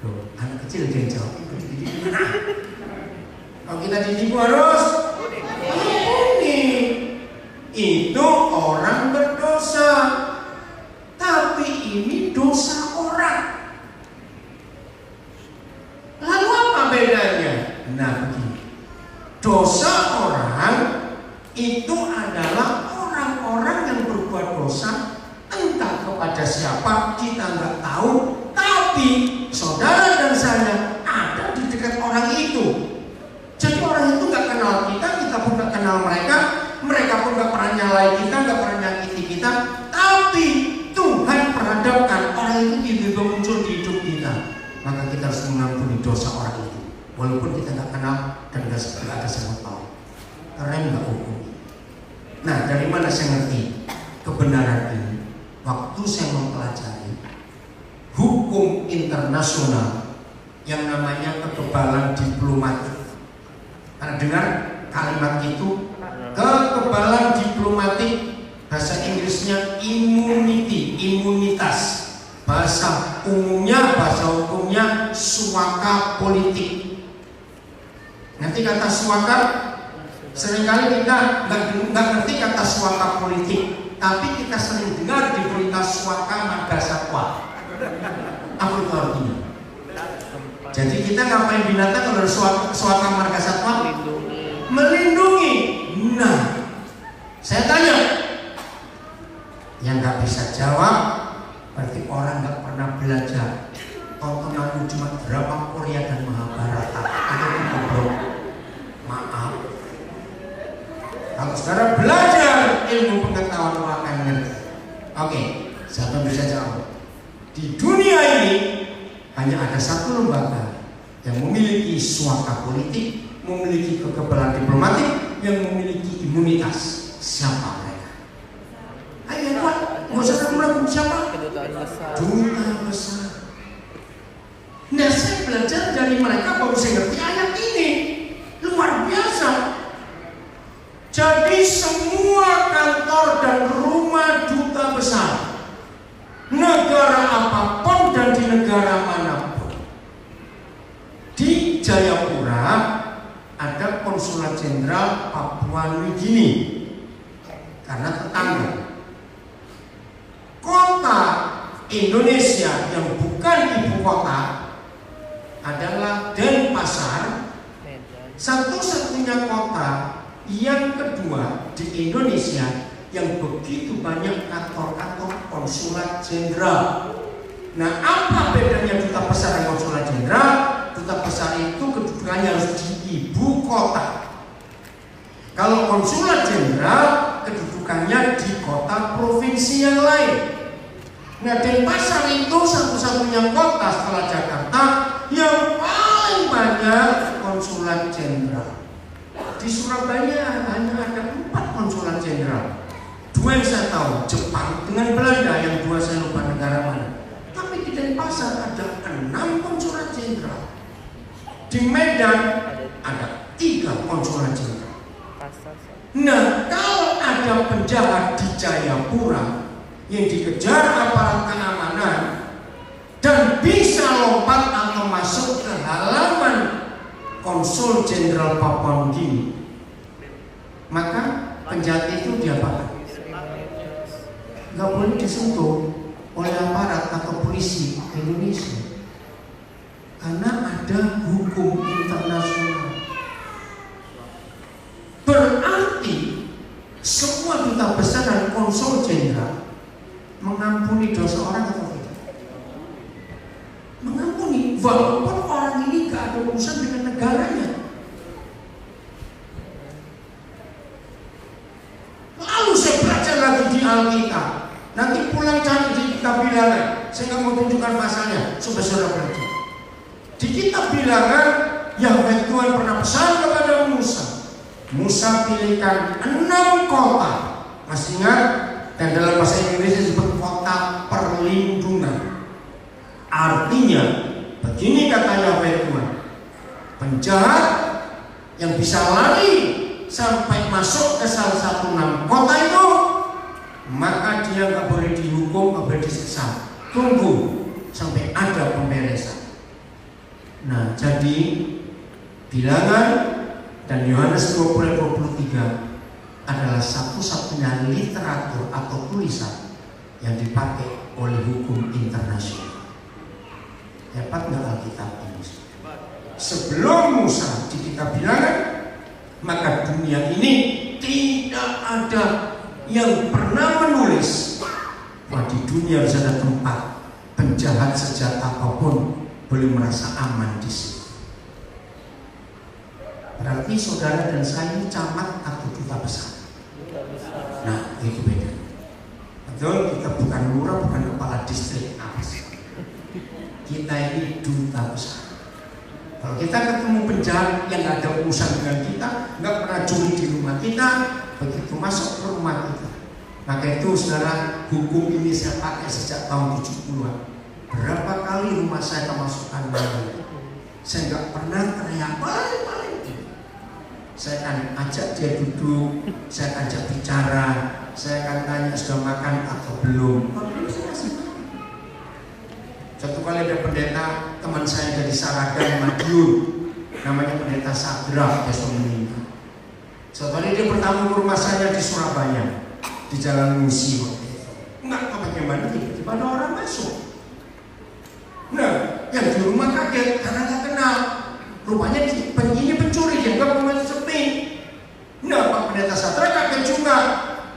Loh, anak kecil dia jawab. Kalau kita ditipu harus ampuni. Itu orang berdosa. Tapi ini dosa orang. Lalu apa bedanya? Nah begini, dosa orang itu adalah orang-orang yang berbuat dosa, entah kepada siapa kita nggak tahu, tapi saudara dan saya ada di dekat orang itu. Jadi orang itu nggak kenal kita, kita pun nggak kenal mereka, ada sangkut paut. Rem nggak hukum. Nah, dari mana saya ngerti kebenaran ini? Waktu saya mempelajari hukum internasional yang namanya kekebalan diplomatik. Pernah dengar kalimat itu? Kekebalan diplomatik, bahasa Inggrisnya immunity, imunitas. Bahasa umumnya, bahasa hukumnya suaka politik. Nanti kata suaka, seringkali kita nggak ngerti kata suaka politik, tapi kita sering dengar di berita suaka marga satwa. Apa itu artinya? Jadi kita ngapain binatang kalau suaka marga satwa? Melindungi. Nah, saya tanya, yang nggak bisa jawab berarti orang nggak pernah belajar. Tontonanmu cuma drama Korea dan Mahabharata. Itu goblok. Maaf. Kalau saudara belajar ilmu pengetahuan akan ngerti. Oke, siapa yang bisa jawab? Di dunia ini hanya ada satu lembaga yang memiliki suaka politik, memiliki kekebalan diplomatik, yang memiliki imunitas. Siapa mereka? Ayo Pak, nggak usah ragu-ragu siapa? Kedutaan besar. Duta besar. Nah, saya belajar dari mereka baru saya ngerti ayat ini. Luar biasa. Jadi semua kantor dan rumah duta besar, negara apapun dan di negara manapun, di Jayapura ada konsulat jenderal Papua Nugini karena tetangga. Kota Indonesia yang bukan ibu kota adalah Denpasar, satu-satunya kota yang kedua di Indonesia yang begitu banyak kantor-kantor konsulat jenderal. Nah, apa bedanya duta besar dan konsulat jenderal? Duta besar itu kedudukannya harus di ibu kota. Kalau konsulat jenderal kedudukannya di kota provinsi yang lain. Nah, Denpasar itu satu-satunya kota setelah Jakarta yang paling banyak konsulat jenderal. Di Surabaya hanya ada 4 konsulat jenderal. 2 yang saya tahu, Jepang dengan Belanda, yang 2 saya lupa negara mana. Tapi di Denpasar ada 6 konsulat jenderal. Di Medan ada 3 konsulat jenderal. Nah, kalau ada penjahat di Jayapura yang dikejar aparat keamanan dan bisa lompat atau masuk ke halaman konsul jenderal Papua Nugini, maka penjahat itu diapakan? Nggak boleh disentuh oleh aparat atau polisi Indonesia karena ada hukum internasional. Berarti semua duta besar dan konsul jenderal mengampuni dosa orang atau tidak? Mengampuni, walaupun orang ini gak ada urusan dengan negaranya. Lalu saya belajar lagi di Alkitab. Nanti pulang cari di kitab Bilangan. Saya nggak mau tunjukkan pasalnya, supaya saudara belajar. Di kitab Bilangan, Yahweh Tuhan pernah pesan kepada Musa. Musa pilihkan 6 kota. Masih ingat? Dan dalam bahasa Inggris disebut kota perlindungan. Artinya, begini kata Yahweh Tuhan, penjahat yang bisa lari sampai masuk ke salah satu 6 kota itu, maka dia nggak boleh dihukum, nggak boleh disiksa. Tunggu sampai ada pemberesan. Nah, jadi Bilangan dan Yohanes 20-23 adalah satu-satunya literatur atau tulisan yang dipakai oleh hukum internasional. Hebat nggak Alkitab ini? Sebelum Musa di kitab Bilangan, maka dunia ini tidak ada yang pernah menulis bahwa di dunia harus ada tempat penjahat sejak apapun boleh merasa aman di sini. Berarti saudara dan saya ini camat atau duta besar. Nah, itu beda. Betul, kita bukan lurah, bukan kepala distrik apa sih. Kita ini duta besar. Kalau kita ketemu penjahat yang nggak ada urusan dengan kita, nggak pernah curi di rumah kita, begitu masuk ke rumah kita. Maka itu saudara, hukum ini saya pakai sejak tahun 70-an. Berapa kali rumah saya kemasukan maling, saya nggak pernah teriak maling. Saya akan ajak dia duduk, saya akan ajak bicara, saya akan tanya sudah makan atau belum. Kalau belum saya kasih makan. Satu kali ada pendeta teman saya dari Saragan Madiun, namanya pendeta Sadra, besok meninggal. Suatu kali dia bertamu ke rumah saya di Surabaya, di Jalan Musi. Enggak bagaimana tiba-tiba ada orang masuk. Nah, yang di rumah kaget karena nggak kenal. Rupanya ini pencuri, dia nggak mau sepi. Nah, Pak Pendeta Sadra kaget juga.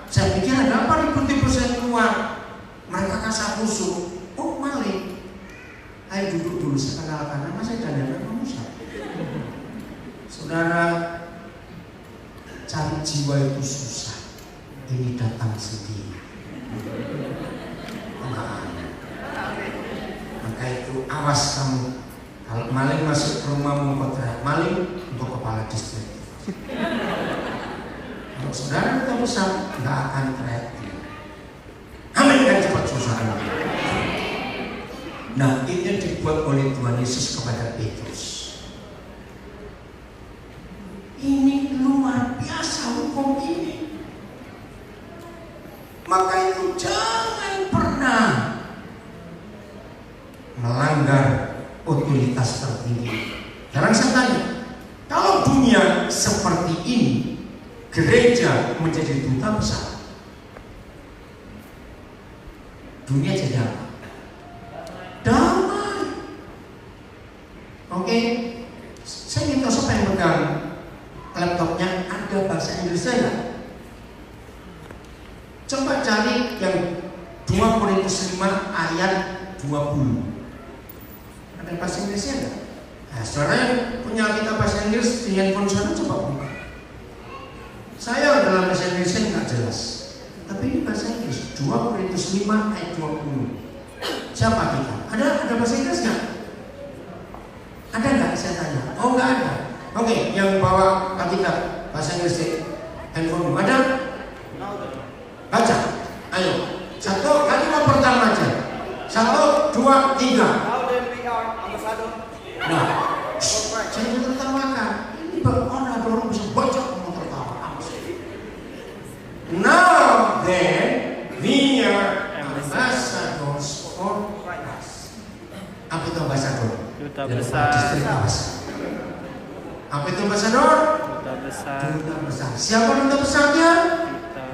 Saya pikir ada apa ribut-ribut saya keluar. Mereka kasar kusuk. Oh, maling. Ayo duduk dulu, saya kenalkan nama saya Daniel Musa. Saudara, cari jiwa itu susah. Ini datang sendiri. Maka itu awas kamu. Kalau maling masuk ke rumahmu kau teriak maling untuk kepala distrik. Kalau saudara kita besar nggak akan teriak. Amin kan cepat susah. Nah, ini yang dibuat oleh Tuhan Yesus kepada Petrus. Ini luar biasa hukum ini. Maka itu jangan pernah melanggar otoritas tertinggi. Sekarang saya tanya, kalau dunia seperti ini, gereja menjadi duta besar, dunia jadi apa? Damai. Oke, saya minta siapa yang pegang laptopnya ada bahasa Inggrisnya nggak? Coba cari yang 2 Korintus 5 ayat 20. Ada bahasa Inggrisnya nggak? Nah, saudara yang punya kita bahasa Inggris di handphone saudara coba buka. Saya dalam bahasa Inggrisnya nggak jelas, tapi ini bahasa Inggris 2 Korintus 5 ayat 20. Siapa kita? Ada bahasa Inggris nggak? Ada nggak? Saya tanya. Oh nggak ada. Oke, yang bawa Alkitab bahasa Inggris di handphone ada? Baca. Ayo. 1 kalimat pertama aja. 1, 2, 3. Nah, saya tertawakan. Ini bagaimana ada orang bisa baca kamu tertawa? Now then, we are ambassadors for Christ. Apa itu ambassador? Duta besar. Apa itu ambassador? Duta besar. Duta besar. Siapa duta besarnya? Kita.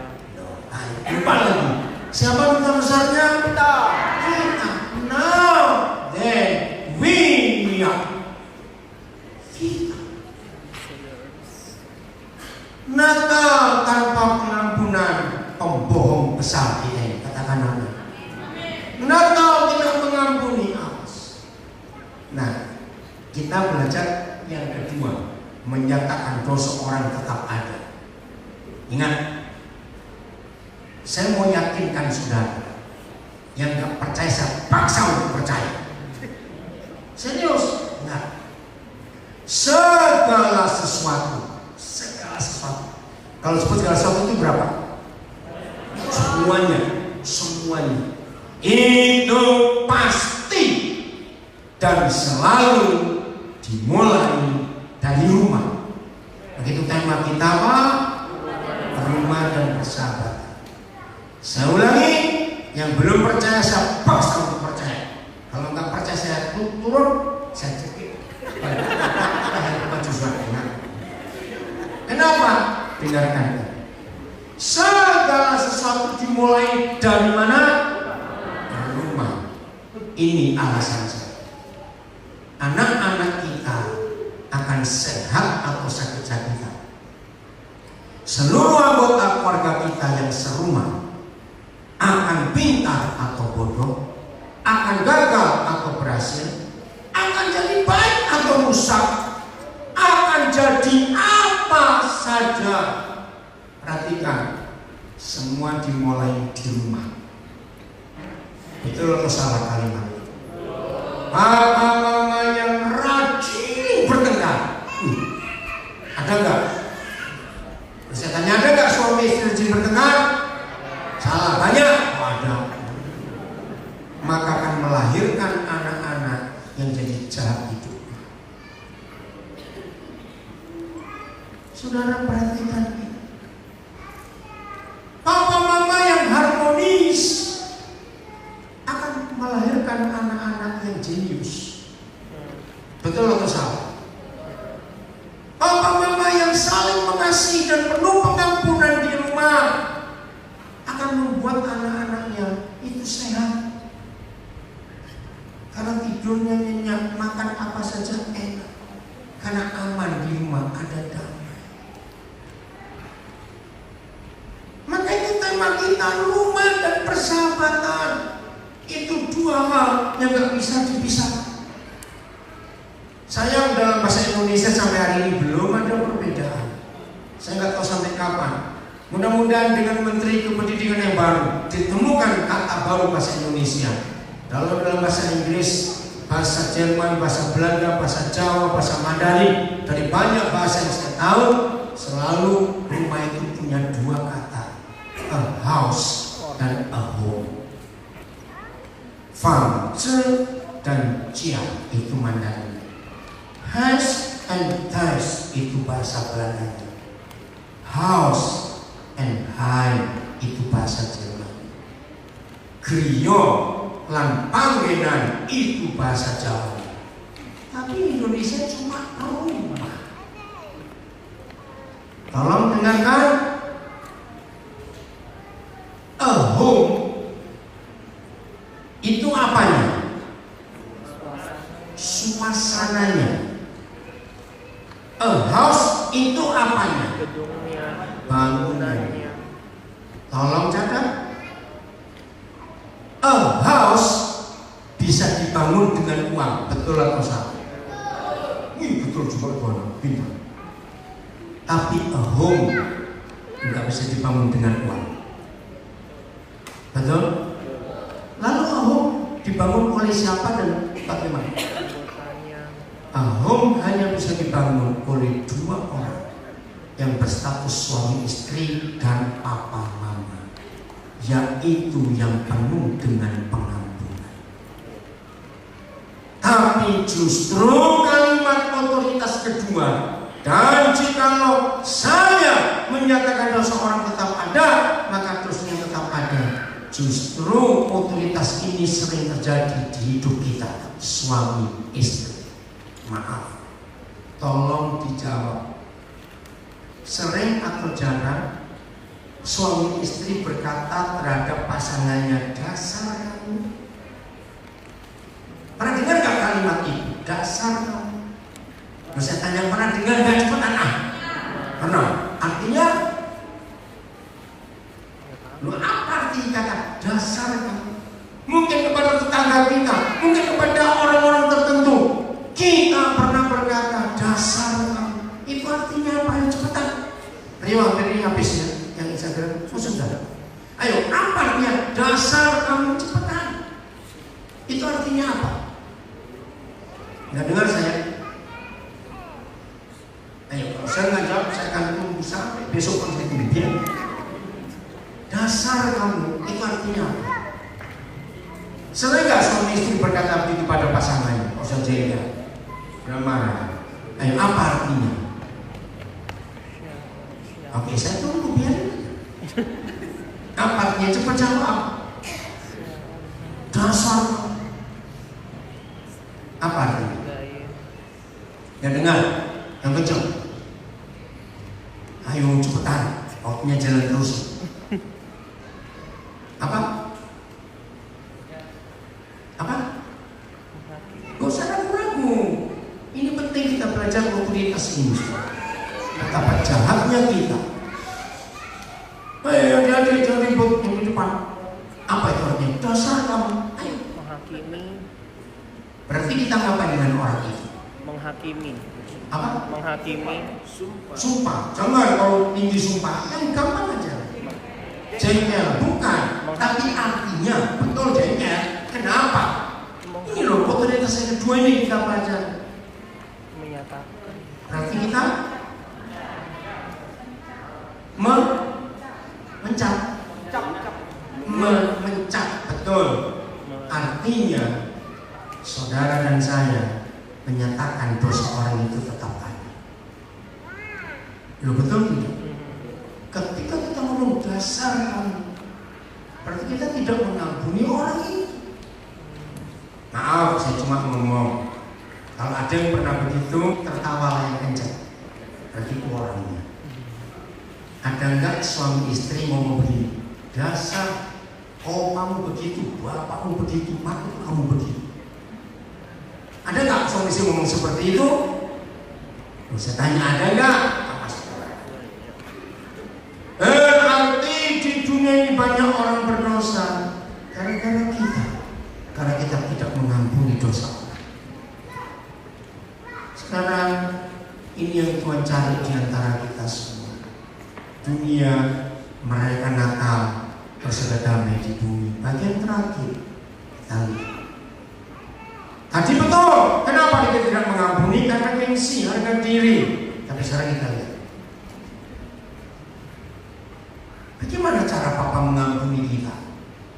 Lupa lagi. Siapa duta besarnya? Kita. Now then, we are. Kita. Natal tanpa pengampunan pembohong besar ini, katakan amin. Natal tidak mengampuni awas. Nah, kita belajar yang kedua, menyatakan dosa orang tetap ada. Ingat, saya mau yakinkan saudara yang nggak percaya, saya paksa untuk percaya. Serius, enggak. Segala sesuatu. Kalau sebut segala sesuatu itu berapa? Semuanya itu pasti dan selalu dimulai dari rumah. Begitu tema kita apa? Rumah dan persahabatan. Saya ulangi, yang belum percaya saya paksa untuk percaya. Kalau nggak percaya saya turun, saya cekik. Kenapa? Dengarkan. Segala sesuatu dimulai dari mana? Rumah. Ini alasan saya. Anak-anak kita akan sehat atau sakit sakitan. Seluruh anggota keluarga kita yang serumah akan pintar atau bodoh, akan gagal atau berhasil, akan jadi baik atau rusak, akan jadi apa saja. Perhatikan, semua dimulai di rumah. Betul atau salah kalimat? Papa mama yang rajin bertengkar, Ada nggak? Saya tanya, ada nggak suami istri rajin bertengkar? Salah, banyak. Oh, ada. Maka akan melahirkan anak-anak yang jadi jahat itu. Saudara perhatikan, papa mama yang harmonis akan melahirkan anak-anak yang jenius. Betul atau salah? Papa mama yang saling mengasihi dan penuh pengampunan di rumah akan membuat anak-anaknya itu sehat. Karena tidurnya nyenyak, makan apa saja enak. Karena aman di rumah, ada damai. Maka itu tema kita, rumah dan persahabatan. Itu dua hal yang gak bisa dipisahkan. Saya dalam bahasa Indonesia sampai hari ini belum ada perbedaan. Saya nggak tahu sampai kapan. Mudah-mudahan dengan Menteri Kependidikan yang baru ditemukan kata baru bahasa Indonesia. Dalam bahasa Inggris, bahasa Jerman, bahasa Belanda, bahasa Jawa, bahasa Mandarin, dari banyak bahasa yang saya tahu, selalu rumah itu punya dua kata, a house dan a home. Fang, ce, dan cia itu Mandarin. House and house itu bahasa Belanda. House and heim itu bahasa Jerman. Griyo lan panggenan itu bahasa Jawa. Tapi Indonesia cuma rumah. Tolong dengarkan. A home itu apanya? Suasananya. A house itu apanya? Gedungnya, Bangunannya. Tolong catat. A house bisa dibangun dengan uang, betul atau salah? Betul juga tuan, pintar. Tapi a home nggak bisa dibangun dengan uang, betul? Lalu a home dibangun oleh siapa dan bagaimana? A home hanya bisa dibangun oleh dua orang yang berstatus suami istri dan papa mama, yaitu yang penuh dengan pengampunan. Tapi justru kalimat otoritas kedua, dan jikalau saya menyatakan dosa orang tetap ada, maka terusnya tetap ada. Justru otoritas ini sering terjadi di hidup kita, suami istri. Maaf, tolong dijawab. Sering atau jarang suami istri berkata terhadap pasangannya, dasar kamu? Pernah dengar gak kalimat itu? Dasar kamu. Saya tanya, pernah dengar gak? Cepetan pernah. Artinya, lu apa arti kata dasar kamu? Mungkin kepada tetangga kita, mungkin kepada orang-orang tertentu. Kita pernah berkata dasar kamu. Itu artinya apa? Yang cepetan. Ayo, ini habisnya yang Instagram. Sudah. Ayo, apa artinya dasar kamu? Cepetan. Itu artinya apa? Nggak dengar saya? Ayo, kalau saya nggak jawab, saya akan tunggu sampai besok kalau saya kemudian. Dasar kamu, itu artinya apa? Sering nggak suami istri berkata begitu pada pasangannya? Oh, saya jengkel. Marah. Ayo, apa artinya? Oke, saya tunggu biarin. Apa artinya? Cepat jawab. Dasar. Apa artinya? Ya dengar, yang kencang. Ayo cepetan, waktunya jalan terus. Apa? Apa? Gak usah ragu-ragu. Ini penting kita belajar otoritas ini. Betapa jahatnya kita. Ayo adik-adik jangan ribut yang di depan. Apa itu artinya? Dasar kamu. Ayo. Menghakimi. Berarti kita ngapain dengan orang itu? Menghakimi. Apa? Menghakimi. Sumpah. Jangan kalau tinggi sumpah. Yang gampang aja. Jengkel bukan. Tapi artinya betul jengkel. Kenapa? Ini loh otoritas yang kedua ini kita pelajari. Menyatakan. Berarti kita mencap, mencap, betul. Artinya saudara dan saya menyatakan dosa orang itu tetap ada. Loh, betul tidak? Ketika kita ngomong dasar kamu, berarti kita tidak mengampuni orang itu. Maaf, saya cuma ngomong. Kalau ada yang pernah begitu, tertawa yang kencang, berarti itu orangnya. Ada enggak suami istri ngomong begini, dasar kamu begitu, bapakmu begitu, maka kamu begitu. Ada enggak suami istri ngomong seperti itu? Saya tanya, ada enggak? Berarti di dunia ini banyak orang berdosa gara-gara kita. Karena kita tidak mengampuni dosa orang. Sekarang ini yang Tuhan cari di antara kita semua. Dunia merayakan Natal, bersama damai di bumi. Bagian terakhir kita lihat. Tadi betul, kenapa kita tidak mengampuni? Karena gengsi, harga diri. Tapi sekarang kita lihat. Bagaimana cara Papa mengampuni kita?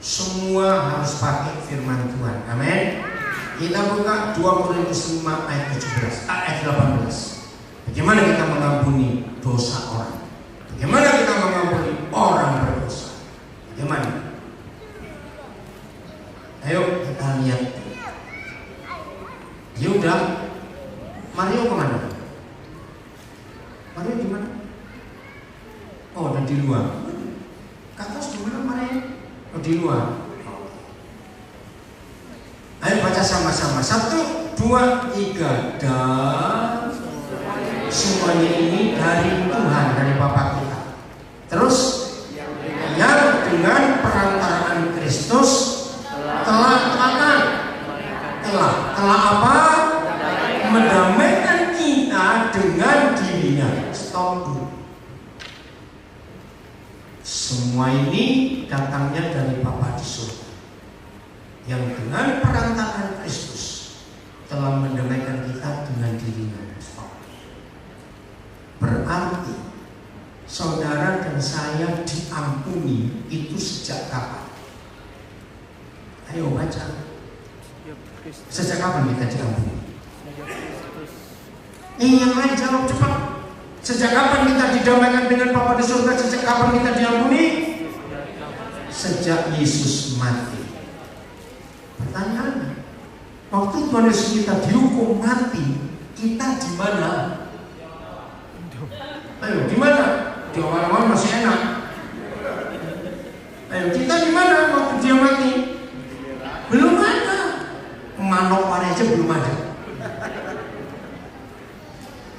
Semua harus pakai firman Tuhan. Amin. Kita buka 2 Korintus 5 ayat 17, ayat 18. Bagaimana kita mengampuni dosa orang? Bagaimana kita mengampuni orang berdosa? Bagaimana? Ayo kita lihat. Ya udah. Mario kemana? Mario di mana? Oh, udah di luar. Katos di mana Mario? Oh, di luar. Ayo baca sama-sama. 1, 2, 3. Dan semuanya ini dari Tuhan, dari Bapa kita. Terus yang dengan perantaraan Kristus telah apa? Mendamaikan kita dengan dirinya. Stop dulu. Semua ini datangnya dari Bapa di surga, yang dengan perantaraan Kristus telah mendamaikan kita dengan dirinya. Berarti saudara dan saya diampuni itu sejak kapan? Ayo baca. Sejak kapan kita diampuni? Yang lain jawab cepat. Sejak kapan kita didamaikan dengan Bapa di surga? Sejak kapan kita diampuni? Sejak Yesus mati. Pertanyaannya, waktu Tuhan Yesus kita dihukum mati, kita di mana? Ayo, di mana? Di awal-awal masih enak. Ayo, kita di mana waktu dia mati? Belum ada. Manokwari aja belum ada.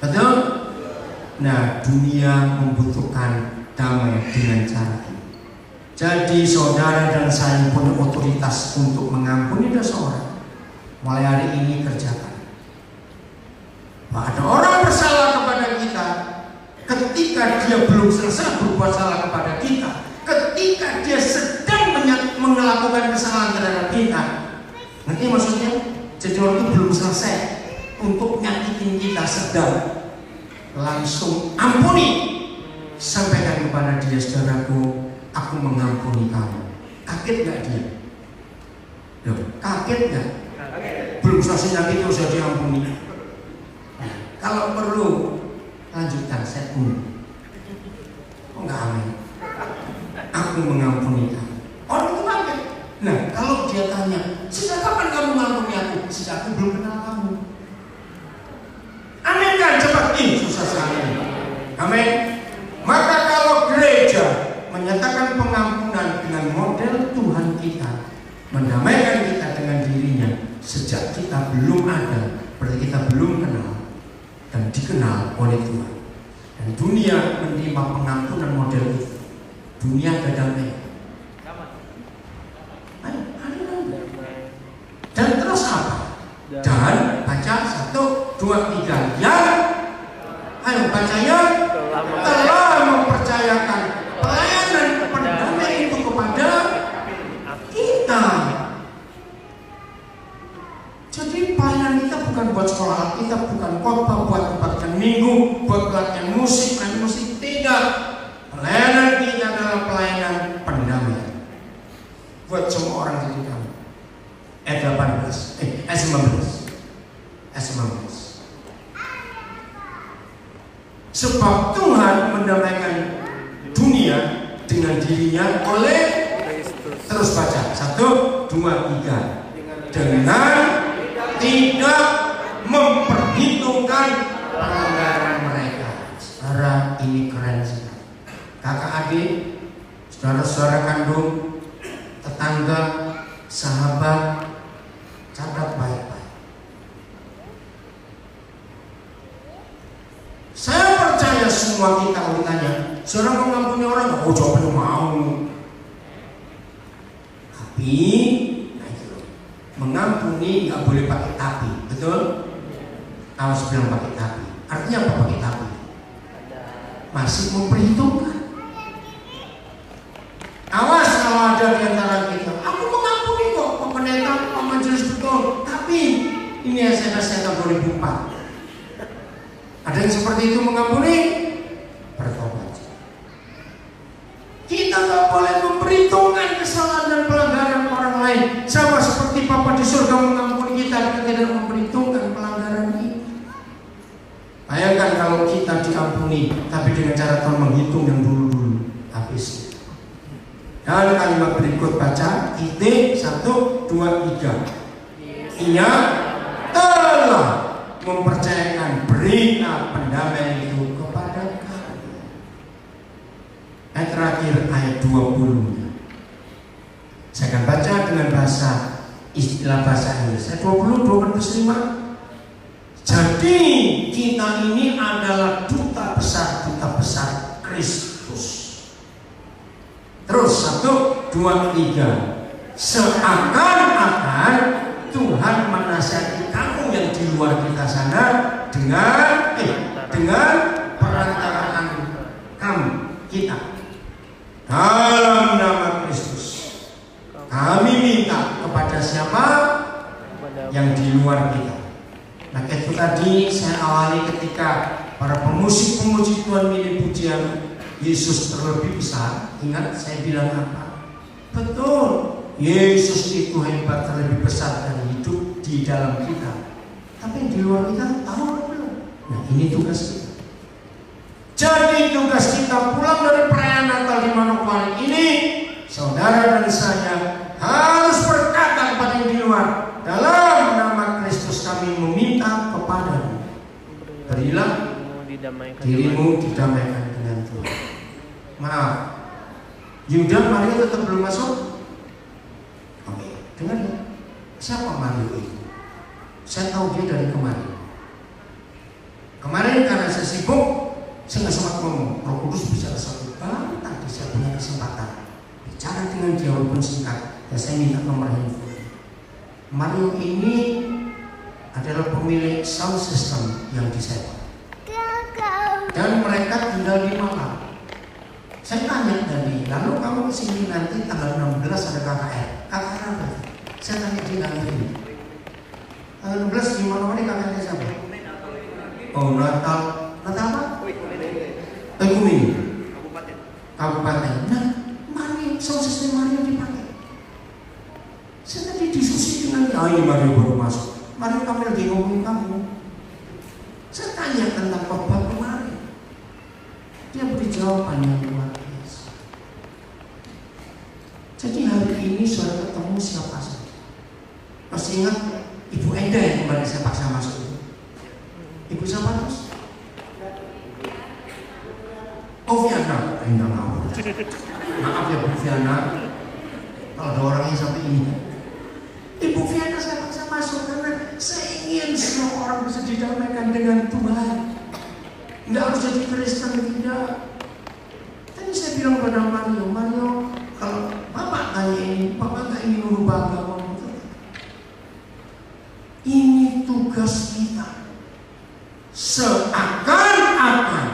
Betul? Nah, dunia membutuhkan damai dengan cara ini. Jadi saudara dan saya punya otoritas untuk mengampuni dosa orang. Mulai hari ini kerjakan. Ada orang bersalah kepada kita, ketika dia belum selesai berbuat salah kepada kita, ketika dia sedang melakukan kesalahan terhadap kita. Nanti maksudnya, jadi orang itu belum selesai untuk nyakitin kita, sedang langsung ampuni. Sampaikan kepada dia, saudaraku, aku mengampuni kamu. Kaget gak dia? Loh, kaget gak? Belum selesai nyakit terus sudah diampuni. Nah, kalau perlu lanjutkan, saya bunuh. Kok gak amin? Aku mengampuni kamu. Orang itu kaget. Nah, kalau dia tanya, sejak kapan kamu mengampuni aku? Sejak aku belum kenal kamu. Amin kan? Cepat. Susah sekali. Amin. Maka kalau gereja menyatakan pengampunan dengan model Tuhan kita, mendamaikan kita dengan dirinya, sejak kita belum ada, berarti kita belum kenal dan dikenal oleh Tuhan. Dan dunia menerima pengampunan model itu. Dunia ada damai. Dan terus apa? Dan baca 1, 2, 3. Yang ayo baca yang telah mempercayakan pelayanan pendamai itu kepada kita. Jadi pelayanan kita bukan buat sekolah, kita bukan khotbah, buat kebaktian minggu, buat pelatihan musik, tidak. Pelayanan ayat 19. Ayat 19. Sebab Tuhan mendamaikan dunia dengan dirinya oleh Kristus. terus baca 1, 2, 3 dengan tidak memperhitungkan pelanggaran mereka. Saudara, ini keren sekali. Kakak adik, saudara-saudara kandung, tetangga, sahabat, catat baik-baik. Saya percaya semua kita kalau ditanya, saudara mengampuni orang, oh jawabannya mau. Tapi mengampuni nggak boleh pakai tapi, betul? Harus bilang pakai tapi. Artinya apa pakai tapi? Masih memperhitungkan. Awas kalau ada di antara kita, aku mengampuni kok, Pak Pendeta, Pak Majelis betul. Tapi ini SMS saya tahun 2004. Ada yang seperti itu mengampuni? Bertobat. Kita nggak boleh memperhitungkan kesalahan dan pelanggaran orang lain. Sama seperti Bapa di surga mengampuni kita tidak memperhitungkan pelanggaran kita. Bayangkan kalau kita diampuni, tapi dengan cara Tuhan menghitung yang dulu-dulu habis. Dan kalimat berikut baca, titik 1, 2, 3. Ia telah mempercayakan berita pendamaian itu kepada kami. Ayat terakhir ayat 20. Saya akan baca dengan bahasa istilah bahasa Inggris. Ayat 20, 25. Jadi kita ini adalah duta besar Kristus. Terus 1, 2, 3. Seakan-akan Tuhan menasihati kamu yang di luar kita sana dengan perantaraan kamu kita dalam nama Kristus. Kami minta kepada siapa yang di luar kita. Nah itu tadi saya awali ketika para pemusik-pemuji Tuhan milik pujian Yesus terlebih besar. Ingat saya bilang apa? Betul, Yesus itu hebat terlebih besar dan hidup di dalam kita. Tapi yang di luar kita tahu apa belum? Nah ini tugas kita. Jadi tugas kita pulang dari perayaan Natal di Manokwari ini, saudara dan saya harus berkata kepada yang di luar, dalam nama Kristus kami meminta kepadamu, berilah dirimu didamaikan dengan Tuhan. Maaf, Yuda Mario tetap belum masuk. Oke, dengar ya. Siapa Mario itu? Saya tahu dia dari kemarin. Kemarin karena saya sibuk, saya nggak sempat ngomong. Roh Kudus bicara satu kali tadi saya punya kesempatan bicara dengan dia walaupun singkat. Dan saya minta nomor handphone. Mario ini adalah pemilik sound system yang disewa. Dan mereka tinggal di Malang. Saya tanya tadi, lalu kamu kesini nanti tanggal 16 ada KKR. KKR apa? Saya tanya di ini. Tanggal 16 di mana KKR siapa? Oh Natal apa? Ekumen. Kabupaten. Nah, Mario, sound system Mario dipakai. Saya tadi diskusi dengan dia. Ini Mario baru masuk. Mario kami lagi ngomongin kamu. Saya tanya tentang khotbah kemarin. Dia beri jawaban yang luar biasa. Jadi hari ini saudara ketemu siapa saja. Masih ingat Ibu Enda yang kemarin saya paksa masuk itu? Ibu siapa terus? Oh Viana. Enggak mau. Maaf ya Bu Viana. Kalau ada orangnya sampai ini. Ibu Viana saya paksa masuk karena saya ingin semua orang bisa didamaikan dengan Tuhan. Nggak harus jadi Kristen, tidak. Tadi saya bilang kepada Mario, kalau Bapak tanya ini, Bapak nggak ingin merubah agama. Ini tugas kita. Seakan-akan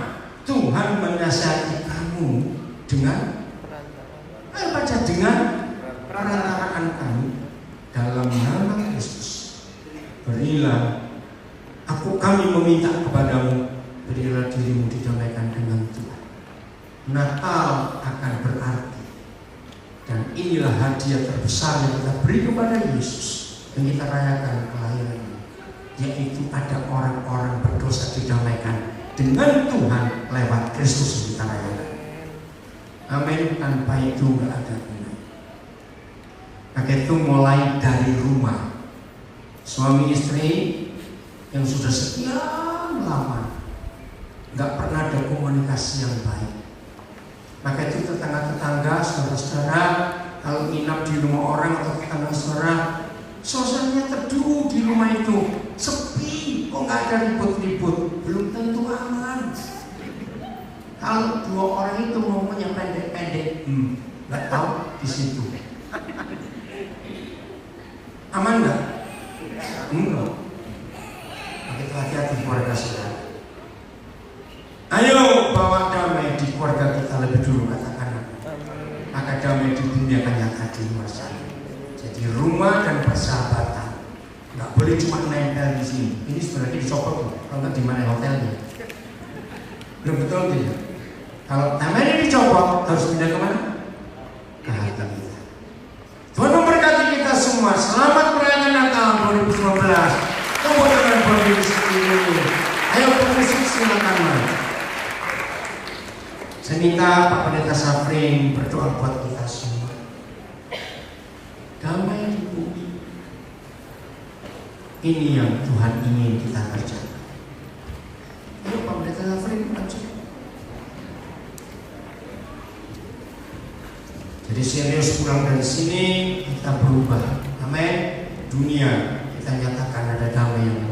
Tuhan menasihati kamu dengan baca dengan perantaraan kami dalam nama Kristus. Berilah, kami meminta kepadamu, berilah dirimu didamaikan dengan Tuhan. Natal akan berarti, dan inilah hadiah terbesar yang kita beri kepada Yesus. yang kita rayakan kelahiran, yaitu ada orang-orang berdosa didamaikan dengan Tuhan lewat Kristus yang kita rayakan. Amin. Tanpa itu nggak ada gunanya. Maka itu mulai dari rumah, suami istri yang sudah sekian lama nggak pernah ada komunikasi yang baik. Maka itu tetangga-tetangga, saudara-saudara, kalau nginap di rumah orang atau tetangga-saudara, suasananya teduh di rumah itu, sepi, kok nggak ada ribut-ribut, belum tentu aman. Kalau dua orang itu ngomongnya pendek-pendek, nggak tahu di situ. Aman nggak? Enggak. Kita hati-hati keluarga saudara. Ayo bawa damai di keluarga kita lebih dulu, katakan. Maka damai di dunia akan nyata di luar sana. Jadi rumah dan persahabatan nggak boleh cuma nempel di sini. Ini sebenarnya dicopot loh. Kalau nggak di mana hotelnya? Belum betul tidak? Kalau damainya dicopot, harus pindah kemana? Ke hati kita. Tuhan memberkati kita semua. Selamat merayakan Natal 2019. Tunggu dengan kondisi ini. Ayo musik silakan mari. Saya minta Pak Pendeta Safrin berdoa buat kita semua. Damai di bumi. Ini yang Tuhan ingin kita kerjakan. Ayo Pak Pendeta Safrin maju. Jadi serius pulang dari sini kita berubah. Amin. Dunia kita nyatakan ada damai yang